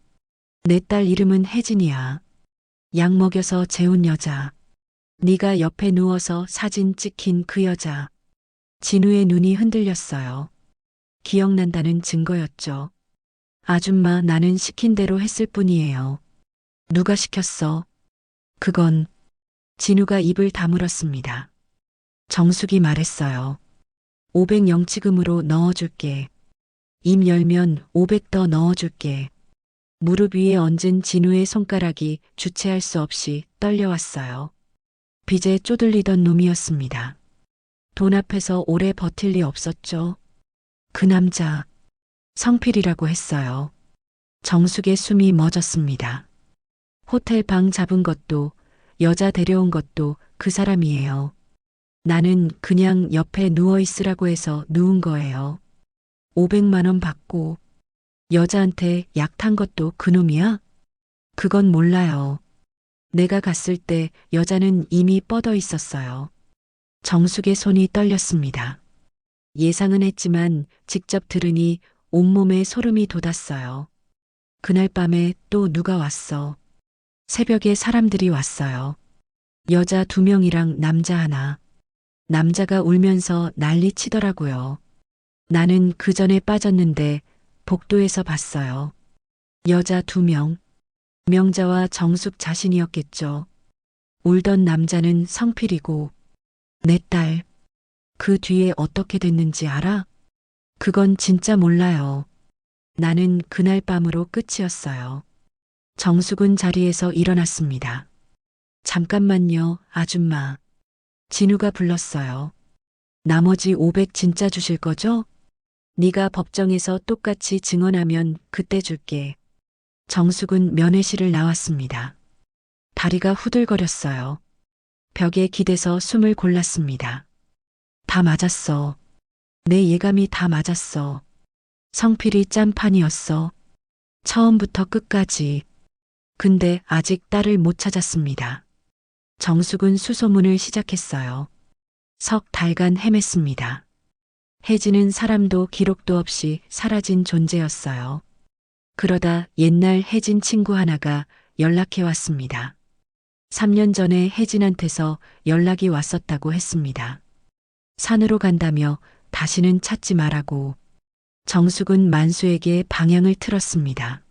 내 딸 이름은 혜진이야. 약 먹여서 재운 여자. 네가 옆에 누워서 사진 찍힌 그 여자. 진우의 눈이 흔들렸어요. 기억난다는 증거였죠. 아줌마, 나는 시킨 대로 했을 뿐이에요. 누가 시켰어? 그건 진우가 입을 다물었습니다. 정숙이 말했어요. 500 영치금으로 넣어줄게. 입 열면 500 더 넣어줄게. 무릎 위에 얹은 진우의 손가락이 주체할 수 없이 떨려왔어요. 빚에 쪼들리던 놈이었습니다. 돈 앞에서 오래 버틸 리 없었죠. 그 남자, 성필이라고 했어요. 정숙의 숨이 멎었습니다. 호텔 방 잡은 것도, 여자 데려온 것도 그 사람이에요. 나는 그냥 옆에 누워있으라고 해서 누운 거예요. 500만 원 받고 여자한테 약 탄 것도 그놈이야? 그건 몰라요. 내가 갔을 때 여자는 이미 뻗어 있었어요. 정숙의 손이 떨렸습니다. 예상은 했지만 직접 들으니 온몸에 소름이 돋았어요. 그날 밤에 또 누가 왔어. 새벽에 사람들이 왔어요. 여자 2명이랑 남자 하나. 남자가 울면서 난리 치더라고요. 나는 그 전에 빠졌는데 복도에서 봤어요. 여자 2명. 명자와 정숙 자신이었겠죠. 울던 남자는 성필이고 내 딸. 그 뒤에 어떻게 됐는지 알아? 그건 진짜 몰라요. 나는 그날 밤으로 끝이었어요. 정숙은 자리에서 일어났습니다. 잠깐만요, 아줌마. 진우가 불렀어요. 나머지 500 진짜 주실 거죠? 네가 법정에서 똑같이 증언하면 그때 줄게. 정숙은 면회실을 나왔습니다. 다리가 후들거렸어요. 벽에 기대서 숨을 골랐습니다. 다 맞았어. 내 예감이 다 맞았어. 성필이 짠판이었어. 처음부터 끝까지. 근데 아직 딸을 못 찾았습니다. 정숙은 수소문을 시작했어요. 석 달간 헤맸습니다. 혜진은 사람도 기록도 없이 사라진 존재였어요. 그러다 옛날 혜진 친구 하나가 연락해 왔습니다. 3년 전에 혜진한테서 연락이 왔었다고 했습니다. 산으로 간다며 다시는 찾지 말라고. 정숙은 만수에게 방향을 틀었습니다.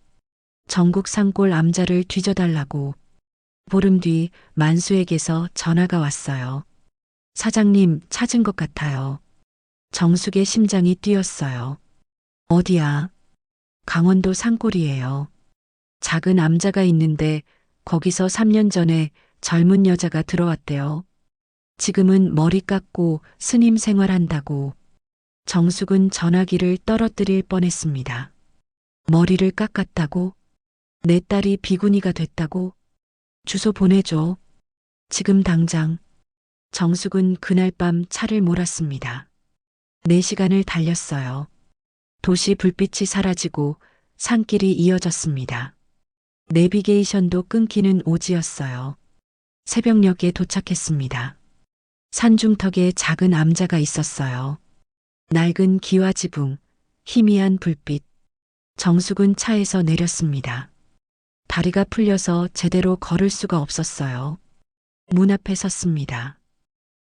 전국 산골 암자를 뒤져달라고. 보름 뒤 만수에게서 전화가 왔어요. 사장님, 찾은 것 같아요. 정숙의 심장이 뛰었어요. 어디야? 강원도 산골이에요. 작은 암자가 있는데 거기서 3년 전에 젊은 여자가 들어왔대요. 지금은 머리 깎고 스님 생활한다고. 정숙은 전화기를 떨어뜨릴 뻔했습니다. 머리를 깎았다고? 내 딸이 비구니가 됐다고? 주소 보내줘. 지금 당장. 정숙은 그날 밤 차를 몰았습니다. 4시간을 달렸어요. 도시 불빛이 사라지고 산길이 이어졌습니다. 내비게이션도 끊기는 오지였어요. 새벽녘에 도착했습니다. 산중턱에 작은 암자가 있었어요. 낡은 기와 지붕, 희미한 불빛. 정숙은 차에서 내렸습니다. 다리가 풀려서 제대로 걸을 수가 없었어요. 문 앞에 섰습니다.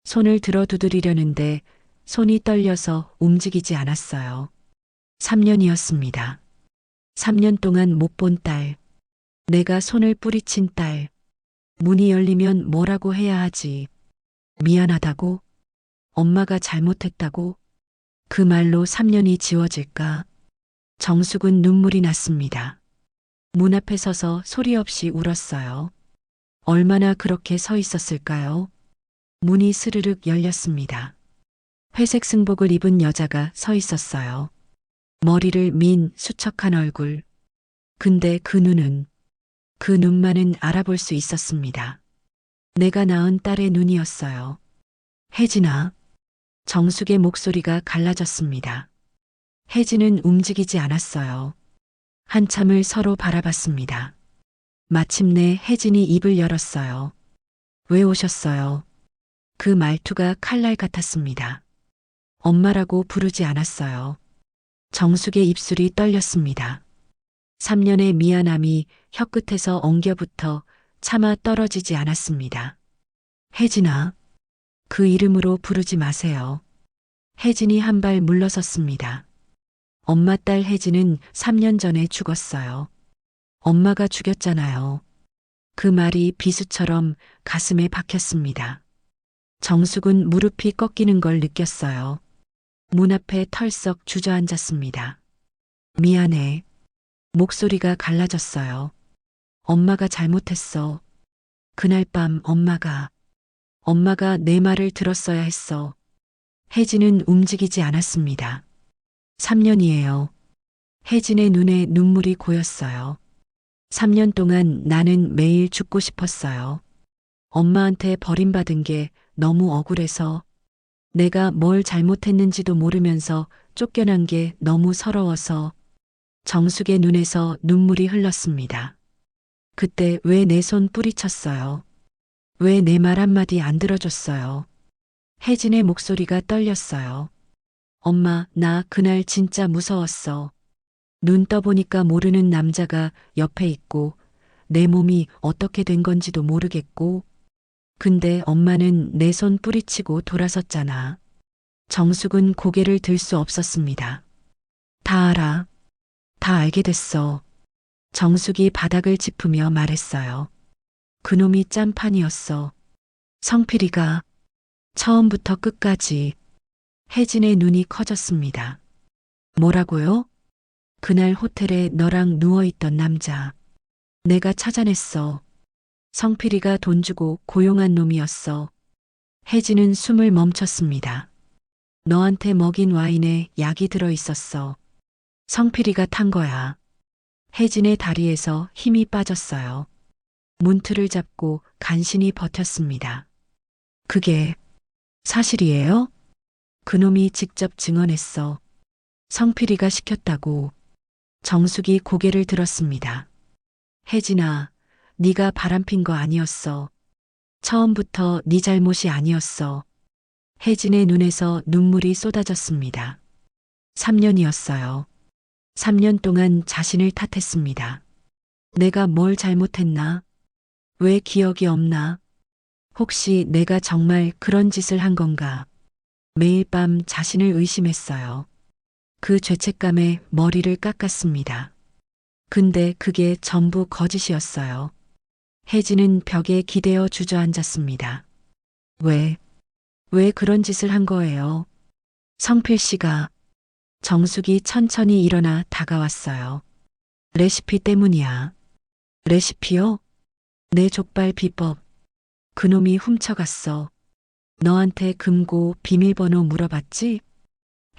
손을 들어 두드리려는데 손이 떨려서 움직이지 않았어요. 3년이었습니다. 3년 동안 못 본 딸. 내가 손을 뿌리친 딸. 문이 열리면 뭐라고 해야 하지? 미안하다고? 엄마가 잘못했다고? 그 말로 3년이 지워질까? 정숙은 눈물이 났습니다. 문 앞에 서서 소리 없이 울었어요. 얼마나 그렇게 서 있었을까요? 문이 스르륵 열렸습니다. 회색 승복을 입은 여자가 서 있었어요. 머리를 민 수척한 얼굴. 근데 그 눈은, 그 눈만은 알아볼 수 있었습니다. 내가 낳은 딸의 눈이었어요. 혜진아. 정숙의 목소리가 갈라졌습니다. 혜진은 움직이지 않았어요. 한참을 서로 바라봤습니다. 마침내 혜진이 입을 열었어요. 왜 오셨어요? 그 말투가 칼날 같았습니다. 엄마라고 부르지 않았어요. 정숙의 입술이 떨렸습니다. 3년의 미안함이 혀끝에서 엉겨붙어 차마 떨어지지 않았습니다. 혜진아, 그 이름으로 부르지 마세요. 혜진이 한 발 물러섰습니다. 엄마 딸 혜진은 3년 전에 죽었어요. 엄마가 죽였잖아요. 그 말이 비수처럼 가슴에 박혔습니다. 정숙은 무릎이 꺾이는 걸 느꼈어요. 문 앞에 털썩 주저앉았습니다. 미안해. 목소리가 갈라졌어요. 엄마가 잘못했어. 그날 밤 엄마가 내 말을 들었어야 했어. 혜진은 움직이지 않았습니다. 3년이에요. 혜진의 눈에 눈물이 고였어요. 3년 동안 나는 매일 죽고 싶었어요. 엄마한테 버림받은 게 너무 억울해서 내가 뭘 잘못했는지도 모르면서 쫓겨난 게 너무 서러워서 정숙의 눈에서 눈물이 흘렀습니다. 그때 왜 내 손 뿌리쳤어요? 왜 내 말 한마디 안 들어줬어요? 혜진의 목소리가 떨렸어요. 엄마, 나 그날 진짜 무서웠어. 눈 떠보니까 모르는 남자가 옆에 있고 내 몸이 어떻게 된 건지도 모르겠고 근데 엄마는 내 손 뿌리치고 돌아섰잖아. 정숙은 고개를 들 수 없었습니다. 다 알아. 다 알게 됐어. 정숙이 바닥을 짚으며 말했어요. 그놈이 짠판이었어. 성필이가 처음부터 끝까지. 혜진의 눈이 커졌습니다. 뭐라고요? 그날 호텔에 너랑 누워있던 남자. 내가 찾아냈어. 성필이가 돈 주고 고용한 놈이었어. 혜진은 숨을 멈췄습니다. 너한테 먹인 와인에 약이 들어 있었어. 성필이가 탄 거야. 혜진의 다리에서 힘이 빠졌어요. 문틀을 잡고 간신히 버텼습니다. 그게 사실이에요? 그놈이 직접 증언했어. 성필이가 시켰다고. 정숙이 고개를 들었습니다. 혜진아, 네가 바람핀 거 아니었어. 처음부터 네 잘못이 아니었어. 혜진의 눈에서 눈물이 쏟아졌습니다. 3년이었어요. 3년 동안 자신을 탓했습니다. 내가 뭘 잘못했나? 왜 기억이 없나? 혹시 내가 정말 그런 짓을 한 건가? 매일 밤 자신을 의심했어요. 그 죄책감에 머리를 깎았습니다. 근데 그게 전부 거짓이었어요. 혜진은 벽에 기대어 주저앉았습니다. 왜 그런 짓을 한 거예요? 성필 씨가. 정숙이 천천히 일어나 다가왔어요. 레시피 때문이야. 레시피요? 내 족발 비법. 그놈이 훔쳐갔어. 너한테 금고 비밀번호 물어봤지?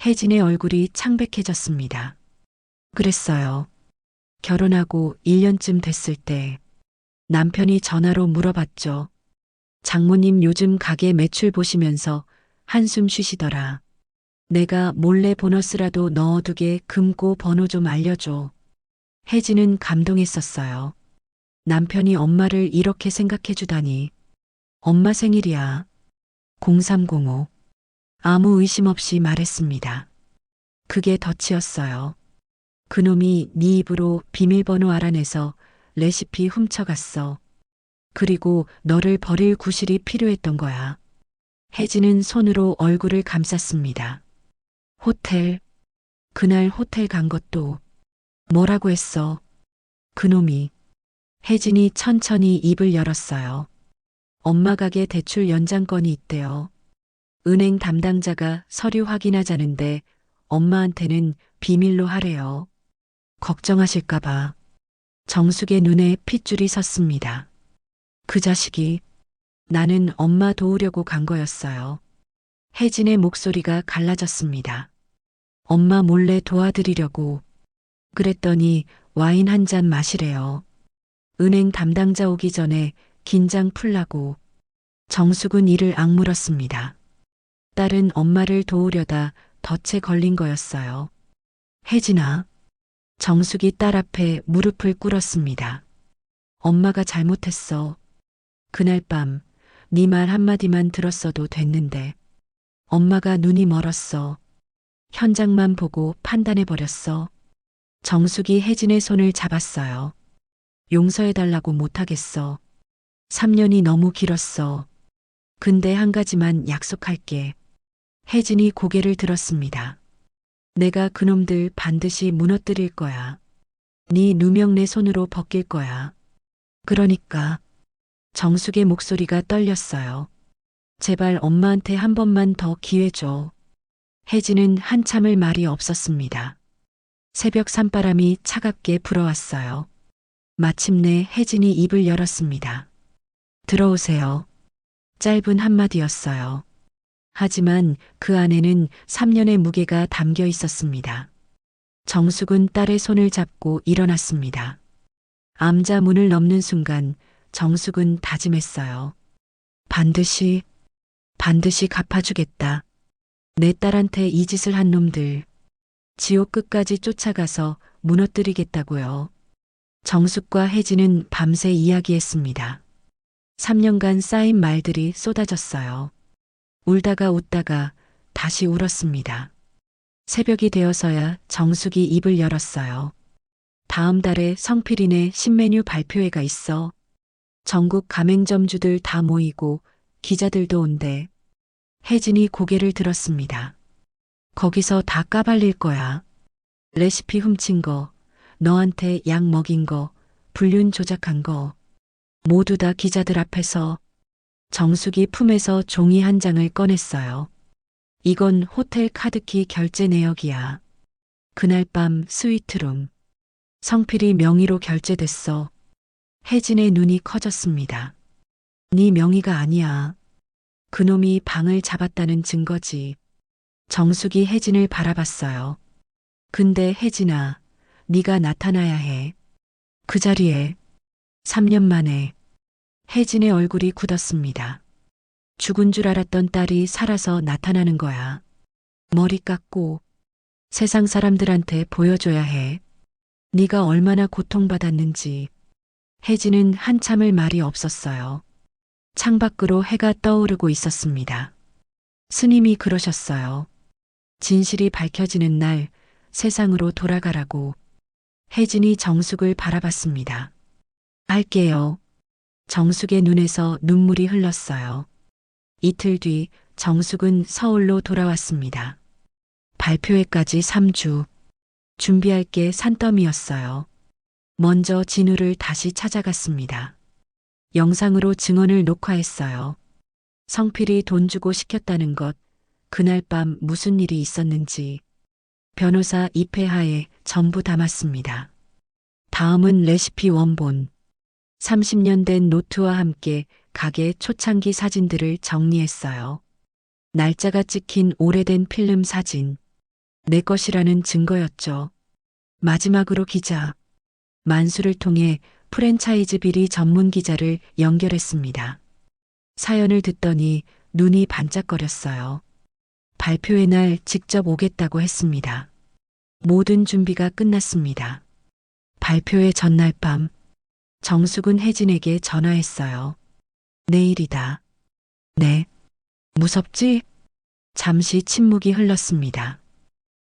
혜진의 얼굴이 창백해졌습니다. 그랬어요. 결혼하고 1년쯤 됐을 때 남편이 전화로 물어봤죠. 장모님 요즘 가게 매출 보시면서 한숨 쉬시더라. 내가 몰래 보너스라도 넣어두게 금고 번호 좀 알려줘. 혜진은 감동했었어요. 남편이 엄마를 이렇게 생각해주다니. 엄마 생일이야. 0305. 아무 의심 없이 말했습니다. 그게 덫이었어요. 그놈이 네 입으로 비밀번호 알아내서 레시피 훔쳐갔어. 그리고 너를 버릴 구실이 필요했던 거야. 혜진은 손으로 얼굴을 감쌌습니다. 호텔. 그날 호텔 간 것도 뭐라고 했어? 그놈이. 혜진이 천천히 입을 열었어요. 엄마 가게 대출 연장건이 있대요. 은행 담당자가 서류 확인하자는데 엄마한테는 비밀로 하래요. 걱정하실까봐. 정숙의 눈에 핏줄이 섰습니다. 그 자식이. 나는 엄마 도우려고 간 거였어요. 혜진의 목소리가 갈라졌습니다. 엄마 몰래 도와드리려고. 그랬더니 와인 한 잔 마시래요. 은행 담당자 오기 전에 긴장 풀라고. 정숙은 이를 악물었습니다. 딸은 엄마를 도우려다 덫에 걸린 거였어요. 혜진아. 정숙이 딸 앞에 무릎을 꿇었습니다. 엄마가 잘못했어. 그날 밤 네 말 한마디만 들었어도 됐는데 엄마가 눈이 멀었어. 현장만 보고 판단해버렸어. 정숙이 혜진의 손을 잡았어요. 용서해달라고 못하겠어. 3년이 너무 길었어. 근데 한 가지만 약속할게. 혜진이 고개를 들었습니다. 내가 그놈들 반드시 무너뜨릴 거야. 네 누명 내 손으로 벗길 거야. 그러니까 정숙의 목소리가 떨렸어요. 제발 엄마한테 한 번만 더 기회 줘. 혜진은 한참을 말이 없었습니다. 새벽 산바람이 차갑게 불어왔어요. 마침내 혜진이 입을 열었습니다. 들어오세요. 짧은 한마디였어요. 하지만 그 안에는 3년의 무게가 담겨 있었습니다. 정숙은 딸의 손을 잡고 일어났습니다. 암자 문을 넘는 순간 정숙은 다짐했어요. 반드시 갚아주겠다. 내 딸한테 이 짓을 한 놈들 지옥 끝까지 쫓아가서 무너뜨리겠다고요. 정숙과 혜진은 밤새 이야기했습니다. 3년간 쌓인 말들이 쏟아졌어요. 울다가 웃다가 다시 울었습니다. 새벽이 되어서야 정숙이 입을 열었어요. 다음 달에 성필이네 신메뉴 발표회가 있어. 전국 가맹점주들 다 모이고 기자들도 온대. 혜진이 고개를 들었습니다. 거기서 다 까발릴 거야. 레시피 훔친 거, 너한테 약 먹인 거, 불륜 조작한 거. 모두 다 기자들 앞에서. 정숙이 품에서 종이 한 장을 꺼냈어요. 이건 호텔 카드키 결제 내역이야. 그날 밤 스위트룸. 성필이 명의로 결제됐어. 혜진의 눈이 커졌습니다. 네 명의가 아니야. 그놈이 방을 잡았다는 증거지. 정숙이 혜진을 바라봤어요. 근데 혜진아, 네가 나타나야 해. 그 자리에 3년 만에 혜진의 얼굴이 굳었습니다. 죽은 줄 알았던 딸이 살아서 나타나는 거야. 머리 깎고 세상 사람들한테 보여줘야 해. 네가 얼마나 고통받았는지. 혜진은 한참을 말이 없었어요. 창밖으로 해가 떠오르고 있었습니다. 스님이 그러셨어요. 진실이 밝혀지는 날 세상으로 돌아가라고. 혜진이 정숙을 바라봤습니다. 할게요. 정숙의 눈에서 눈물이 흘렀어요. 이틀 뒤 정숙은 서울로 돌아왔습니다. 발표회까지 3주. 준비할 게 산더미였어요. 먼저 진우를 다시 찾아갔습니다. 영상으로 증언을 녹화했어요. 성필이 돈 주고 시켰다는 것, 그날 밤 무슨 일이 있었는지 변호사 입회하에 전부 담았습니다. 다음은 레시피 원본. 30년 된 노트와 함께 가게 초창기 사진들을 정리했어요. 날짜가 찍힌 오래된 필름 사진. 내 것이라는 증거였죠. 마지막으로 기자. 만수를 통해 프랜차이즈 비리 전문 기자를 연결했습니다. 사연을 듣더니 눈이 반짝거렸어요. 발표회 날 직접 오겠다고 했습니다. 모든 준비가 끝났습니다. 발표회 전날 밤 정숙은 혜진에게 전화했어요. 내일이다. 네. 무섭지? 잠시 침묵이 흘렀습니다.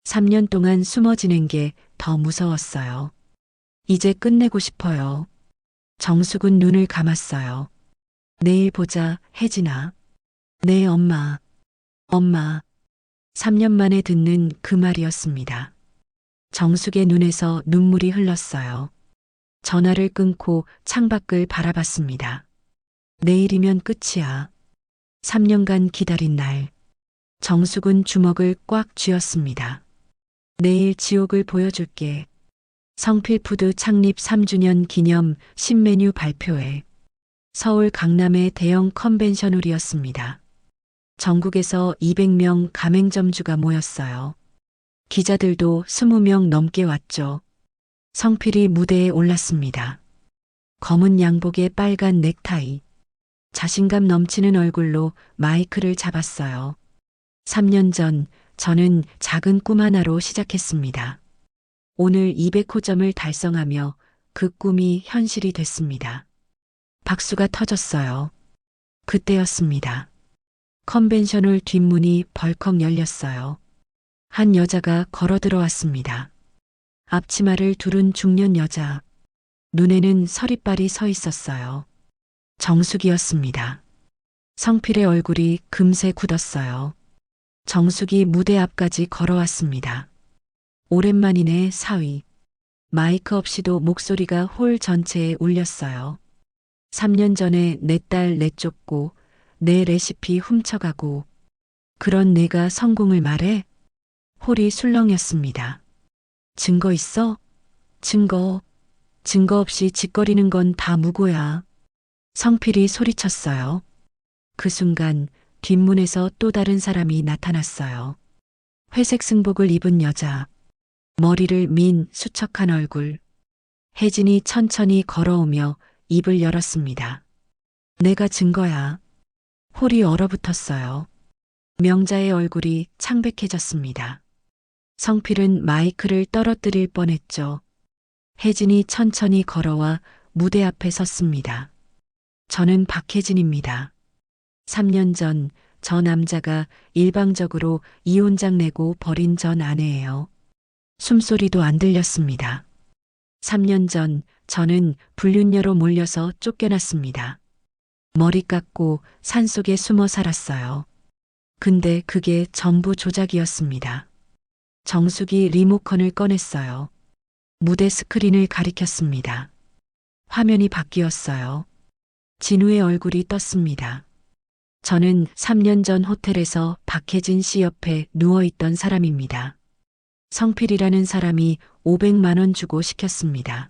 3년 동안 숨어 지낸 게 더 무서웠어요. 이제 끝내고 싶어요. 정숙은 눈을 감았어요. 내일 보자, 혜진아. 네, 엄마. 엄마. 3년 만에 듣는 그 말이었습니다. 정숙의 눈에서 눈물이 흘렀어요. 전화를 끊고 창밖을 바라봤습니다. 내일이면 끝이야. 3년간 기다린 날. 정숙은 주먹을 꽉 쥐었습니다. 내일 지옥을 보여줄게. 성필푸드 창립 3주년 기념 신메뉴 발표회. 서울 강남의 대형 컨벤션홀이었습니다. 전국에서 200명 가맹점주가 모였어요. 기자들도 20명 넘게 왔죠. 성필이 무대에 올랐습니다. 검은 양복에 빨간 넥타이. 자신감 넘치는 얼굴로 마이크를 잡았어요. 3년 전 저는 작은 꿈 하나로 시작했습니다. 오늘 200호점을 달성하며 그 꿈이 현실이 됐습니다. 박수가 터졌어요. 그때였습니다. 컨벤션홀 뒷문이 벌컥 열렸어요. 한 여자가 걸어 들어왔습니다. 앞치마를 두른 중년 여자. 눈에는 서리빨이 서 있었어요. 정숙이었습니다. 성필의 얼굴이 금세 굳었어요. 정숙이 무대 앞까지 걸어왔습니다. 오랜만이네, 사위. 마이크 없이도 목소리가 홀 전체에 울렸어요. 3년 전에 내 딸 내쫓고 내 레시피 훔쳐가고 그런 내가 성공을 말해? 홀이 술렁였습니다. 증거 있어? 증거. 증거 없이 짓거리는 건 다 무고야. 성필이 소리쳤어요. 그 순간 뒷문에서 또 다른 사람이 나타났어요. 회색 승복을 입은 여자. 머리를 민 수척한 얼굴. 혜진이 천천히 걸어오며 입을 열었습니다. 내가 증거야. 홀이 얼어붙었어요. 명자의 얼굴이 창백해졌습니다. 성필은 마이크를 떨어뜨릴 뻔했죠. 혜진이 천천히 걸어와 무대 앞에 섰습니다. 저는 박혜진입니다. 3년 전 저 남자가 일방적으로 이혼장 내고 버린 전 아내예요. 숨소리도 안 들렸습니다. 3년 전 저는 불륜녀로 몰려서 쫓겨났습니다. 머리 깎고 산속에 숨어 살았어요. 근데 그게 전부 조작이었습니다. 정숙이 리모컨을 꺼냈어요. 무대 스크린을 가리켰습니다. 화면이 바뀌었어요. 진우의 얼굴이 떴습니다. 저는 3년 전 호텔에서 박혜진 씨 옆에 누워있던 사람입니다. 성필이라는 사람이 500만 원 주고 시켰습니다.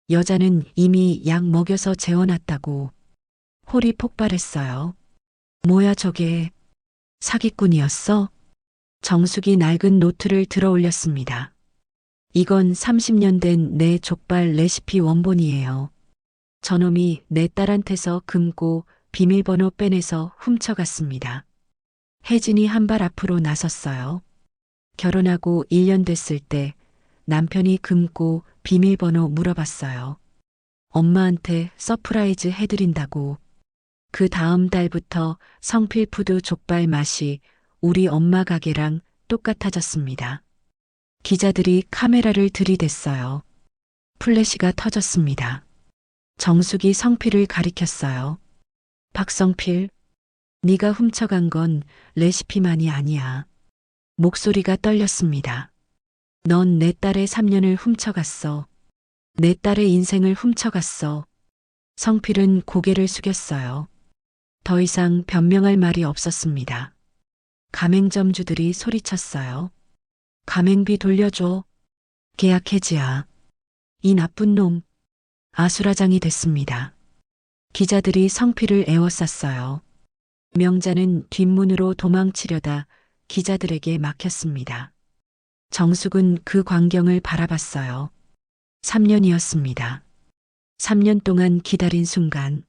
여자는 이미 약 먹여서 재워놨다고. 홀이 폭발했어요. 뭐야 저게. 사기꾼이었어? 정숙이 낡은 노트를 들어 올렸습니다. 이건 30년 된 내 족발 레시피 원본이에요. 저놈이 내 딸한테서 금고 비밀번호 빼내서 훔쳐갔습니다. 혜진이 한 발 앞으로 나섰어요. 결혼하고 1년 됐을 때 남편이 금고 비밀번호 물어봤어요. 엄마한테 서프라이즈 해드린다고. 그 다음 달부터 성필푸드 족발 맛이 우리 엄마 가게랑 똑같아졌습니다. 기자들이 카메라를 들이댔어요. 플래시가 터졌습니다. 정숙이 성필을 가리켰어요. 박성필, 네가 훔쳐간 건 레시피만이 아니야. 목소리가 떨렸습니다. 넌 내 딸의 3년을 훔쳐갔어. 내 딸의 인생을 훔쳐갔어. 성필은 고개를 숙였어요. 더 이상 변명할 말이 없었습니다. 가맹점주들이 소리쳤어요. 가맹비 돌려줘. 계약 해지야. 이 나쁜 놈. 아수라장이 됐습니다. 기자들이 성필을 에워쌌어요. 명자는 뒷문으로 도망치려다 기자들에게 막혔습니다. 정숙은 그 광경을 바라봤어요. 3년이었습니다. 3년 동안 기다린 순간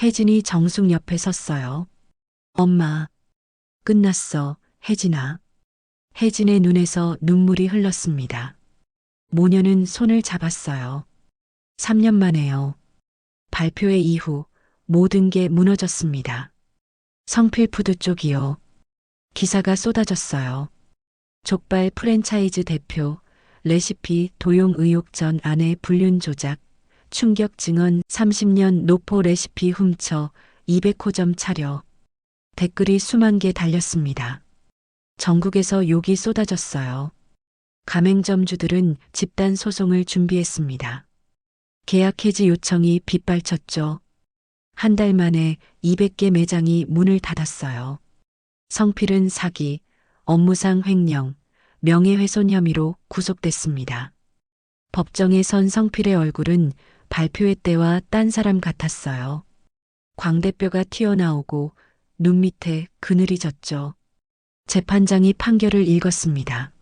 혜진이 정숙 옆에 섰어요. 엄마, 끝났어, 혜진아. 혜진의 눈에서 눈물이 흘렀습니다. 모녀는 손을 잡았어요. 3년 만에요. 발표회 이후 모든 게 무너졌습니다. 성필푸드 쪽이요. 기사가 쏟아졌어요. 족발 프랜차이즈 대표, 레시피 도용 의혹 전 아내 불륜 조작, 충격 증언 30년 노포 레시피 훔쳐 200호점 차려. 댓글이 수만 개 달렸습니다. 전국에서 욕이 쏟아졌어요. 가맹점주들은 집단 소송을 준비했습니다. 계약 해지 요청이 빗발쳤죠. 한 달 만에 200개 매장이 문을 닫았어요. 성필은 사기, 업무상 횡령, 명예훼손 혐의로 구속됐습니다. 법정에 선 성필의 얼굴은 발표회 때와 딴 사람 같았어요. 광대뼈가 튀어나오고 눈 밑에 그늘이 졌죠. 재판장이 판결을 읽었습니다.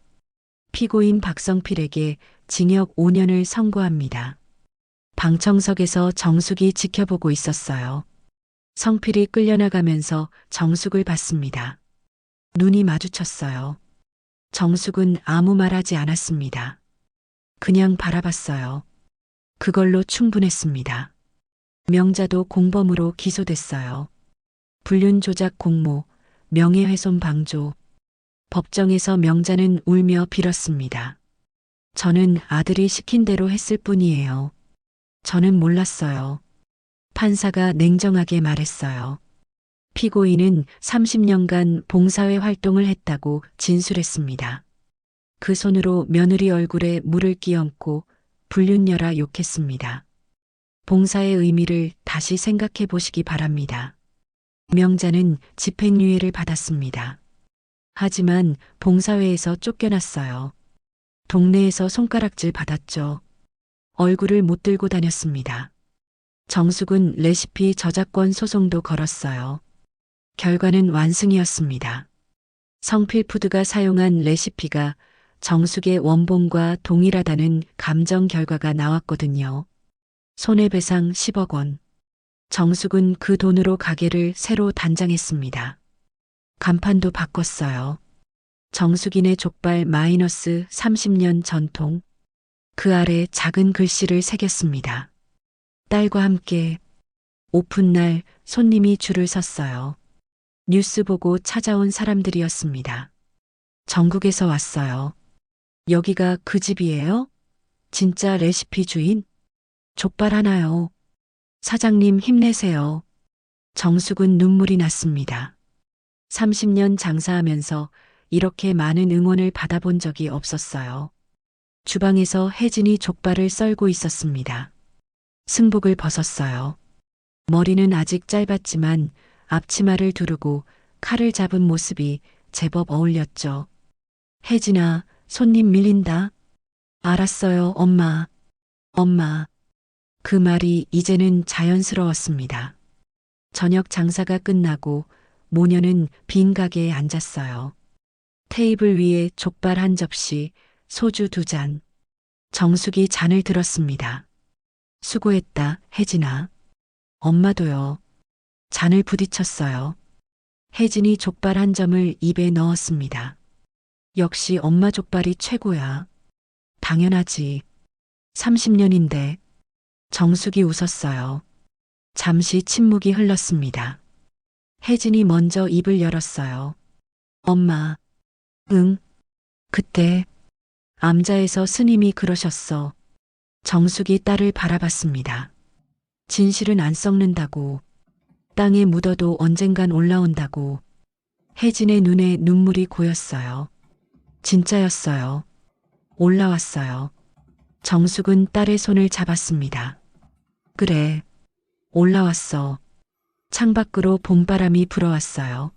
피고인 박성필에게 징역 5년을 선고합니다. 방청석에서 정숙이 지켜보고 있었어요. 성필이 끌려나가면서 정숙을 봤습니다. 눈이 마주쳤어요. 정숙은 아무 말하지 않았습니다. 그냥 바라봤어요. 그걸로 충분했습니다. 명자도 공범으로 기소됐어요. 불륜 조작 공모, 명예훼손 방조. 법정에서 명자는 울며 빌었습니다. 저는 아들이 시킨 대로 했을 뿐이에요. 저는 몰랐어요. 판사가 냉정하게 말했어요. 피고인은 30년간 봉사회 활동을 했다고 진술했습니다. 그 손으로 며느리 얼굴에 물을 끼얹고 불륜녀라 욕했습니다. 봉사의 의미를 다시 생각해 보시기 바랍니다. 명자는 집행유예를 받았습니다. 하지만 봉사회에서 쫓겨났어요. 동네에서 손가락질 받았죠. 얼굴을 못 들고 다녔습니다. 정숙은 레시피 저작권 소송도 걸었어요. 결과는 완승이었습니다. 성필푸드가 사용한 레시피가 정숙의 원본과 동일하다는 감정 결과가 나왔거든요. 손해배상 10억 원. 정숙은 그 돈으로 가게를 새로 단장했습니다. 간판도 바꿨어요. 정숙이네 족발 마이너스 30년 전통. 그 아래 작은 글씨를 새겼습니다. 딸과 함께. 오픈날 손님이 줄을 섰어요. 뉴스 보고 찾아온 사람들이었습니다. 전국에서 왔어요. 여기가 그 집이에요? 진짜 레시피 주인? 족발 하나요. 사장님 힘내세요. 정숙은 눈물이 났습니다. 30년 장사하면서 이렇게 많은 응원을 받아본 적이 없었어요. 주방에서 혜진이 족발을 썰고 있었습니다. 승복을 벗었어요. 머리는 아직 짧았지만 앞치마를 두르고 칼을 잡은 모습이 제법 어울렸죠. 혜진아, 손님 밀린다. 알았어요, 엄마. 엄마. 그 말이 이제는 자연스러웠습니다. 저녁 장사가 끝나고 모녀는 빈 가게에 앉았어요. 테이블 위에 족발 한 접시, 소주 2잔. 정숙이 잔을 들었습니다. 수고했다, 혜진아. 엄마도요. 잔을 부딪혔어요. 혜진이 족발 한 점을 입에 넣었습니다. 역시 엄마 족발이 최고야. 당연하지. 30년인데. 정숙이 웃었어요. 잠시 침묵이 흘렀습니다. 혜진이 먼저 입을 열었어요. 엄마. 응. 그때 암자에서 스님이 그러셨어. 정숙이 딸을 바라봤습니다. 진실은 안 썩는다고. 땅에 묻어도 언젠간 올라온다고. 혜진의 눈에 눈물이 고였어요. 진짜였어요. 올라왔어요. 정숙은 딸의 손을 잡았습니다. 그래. 올라왔어. 창밖으로 봄바람이 불어왔어요.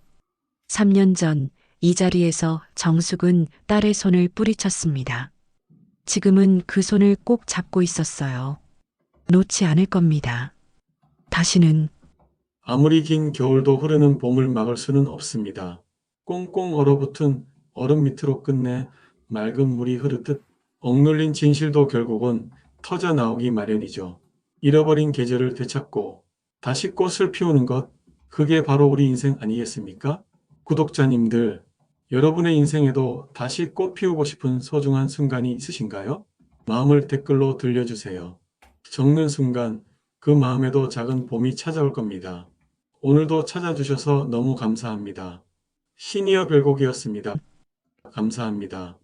3년 전 이 자리에서 정숙은 딸의 손을 뿌리쳤습니다. 지금은 그 손을 꼭 잡고 있었어요. 놓지 않을 겁니다. 다시는. 아무리 긴 겨울도 흐르는 봄을 막을 수는 없습니다. 꽁꽁 얼어붙은 얼음 밑으로 끝내 맑은 물이 흐르듯 억눌린 진실도 결국은 터져 나오기 마련이죠. 잃어버린 계절을 되찾고 다시 꽃을 피우는 것, 그게 바로 우리 인생 아니겠습니까? 구독자님들, 여러분의 인생에도 다시 꽃 피우고 싶은 소중한 순간이 있으신가요? 마음을 댓글로 들려주세요. 적는 순간 그 마음에도 작은 봄이 찾아올 겁니다. 오늘도 찾아주셔서 너무 감사합니다. 시니어 별곡이었습니다. 감사합니다.